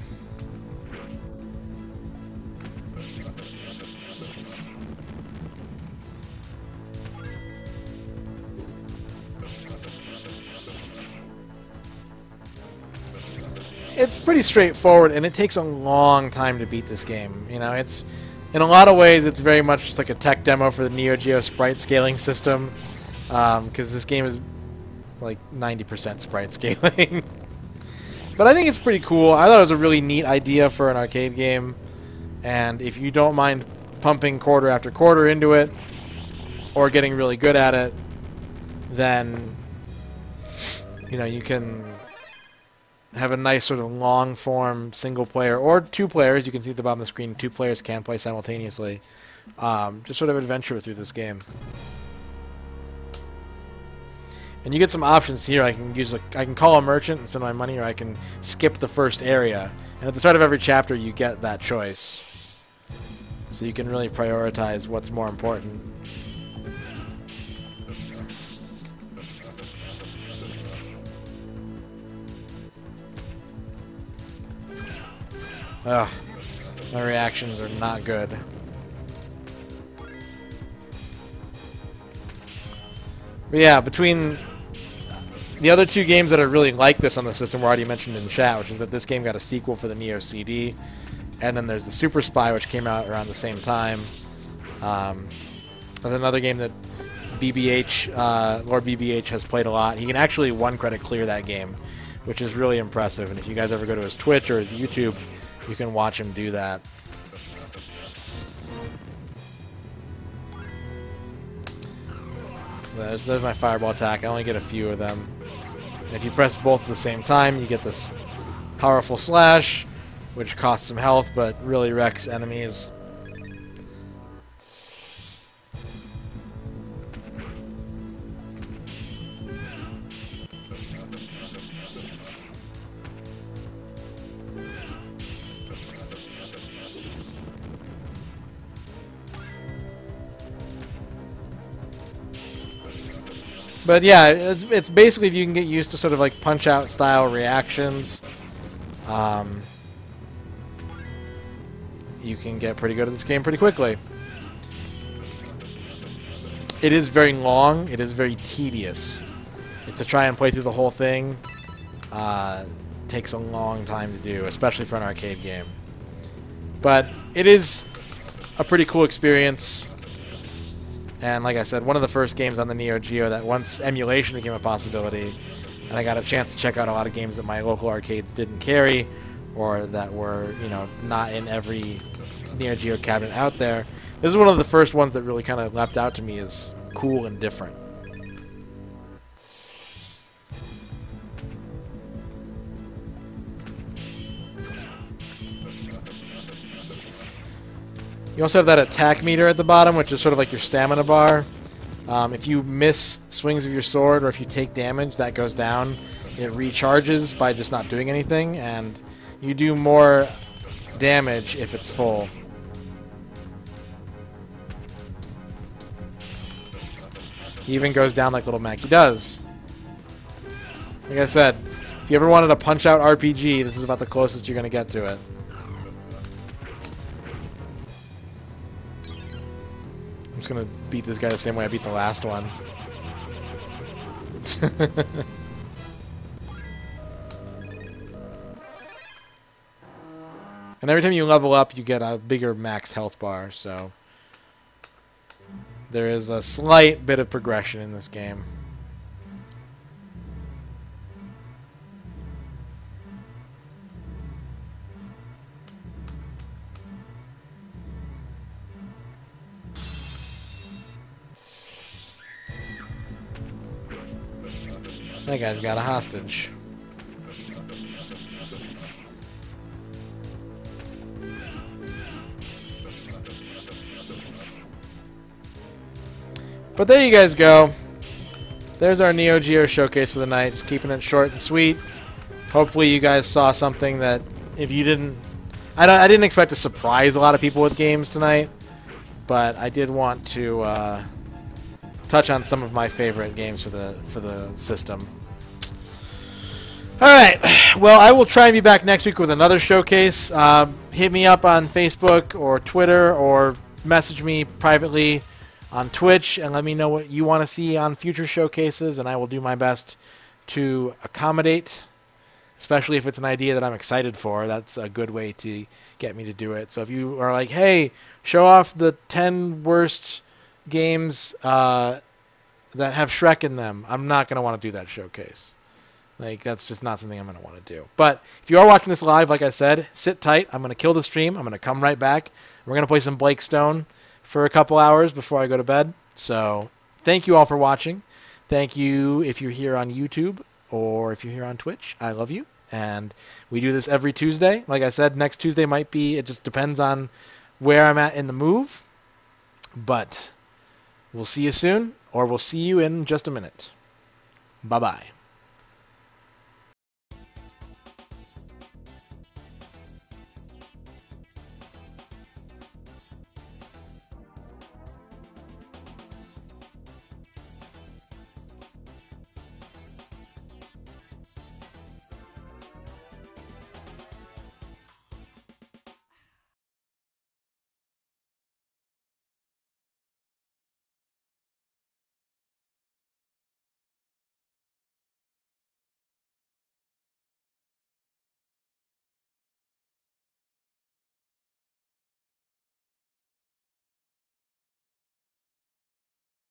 Speaker 1: It's pretty straightforward, and it takes a long time to beat this game. You know, it's... In a lot of ways, it's very much just like a tech demo for the Neo Geo sprite scaling system, because this game is like 90% sprite scaling. But I think it's pretty cool. I thought it was a really neat idea for an arcade game, and if you don't mind pumping quarter after quarter into it, or getting really good at it, then, you know, you can have a nice sort of long-form single-player, or two players, you can see at the bottom of the screen, two players can play simultaneously, just sort of adventure through this game. And you get some options here. I can call a merchant and spend my money, or I can skip the first area. And at the start of every chapter, you get that choice. So you can really prioritize what's more important. Ugh, my reactions are not good. But yeah, between the other two games that are really like this on the system were already mentioned in chat, which is that this game got a sequel for the Neo CD, and then there's the Super Spy, which came out around the same time. There's another game that Lord BBH has played a lot. He can actually one-credit clear that game, which is really impressive, and if you guys ever go to his Twitch or his YouTube, you can watch him do that. There's my fireball attack. I only get a few of them. And if you press both at the same time, you get this powerful slash, which costs some health but really wrecks enemies. But yeah, it's basically if you can get used to sort of like Punch-Out style reactions, you can get pretty good at this game pretty quickly. It is very long. It is very tedious. To try and play through the whole thing takes a long time to do, especially for an arcade game. But it is a pretty cool experience. And like I said, one of the first games on the Neo Geo that once emulation became a possibility, and I got a chance to check out a lot of games that my local arcades didn't carry, or that were, you know, not in every Neo Geo cabinet out there. This is one of the first ones that really kind of leapt out to me as cool and different. You also have that attack meter at the bottom, which is sort of like your stamina bar. If you miss swings of your sword, or if you take damage, that goes down. It recharges by just not doing anything, and you do more damage if it's full. He even goes down like Little Mac. He does. Like I said, if you ever wanted a Punch-Out RPG, this is about the closest you're going to get to it. I'm just gonna beat this guy the same way I beat the last one. And every time you level up, you get a bigger max health bar, so there is a slight bit of progression in this game. That guy's got a hostage. But there you guys go. There's our Neo Geo showcase for the night. Just keeping it short and sweet. Hopefully you guys saw something that if you didn't... I didn't expect to surprise a lot of people with games tonight. But I did want to touch on some of my favorite games for the system. Alright. Well, I will try and be back next week with another showcase. Hit me up on Facebook or Twitter or message me privately on Twitch and let me know what you want to see on future showcases, and I will do my best to accommodate, especially if it's an idea that I'm excited for. That's a good way to get me to do it. So if you are like, hey, show off the 10 worst games that have Shrek in them, I'm not going to want to do that showcase. Like, that's just not something I'm going to want to do. But if you are watching this live, like I said, sit tight. I'm going to kill the stream. I'm going to come right back. We're going to play some Blake Stone for a couple hours before I go to bed. So thank you all for watching. Thank you if you're here on YouTube or if you're here on Twitch. I love you. And we do this every Tuesday. Like I said, next Tuesday might be, it just depends on where I'm at in the move. But we'll see you soon, or we'll see you in just a minute. Bye-bye.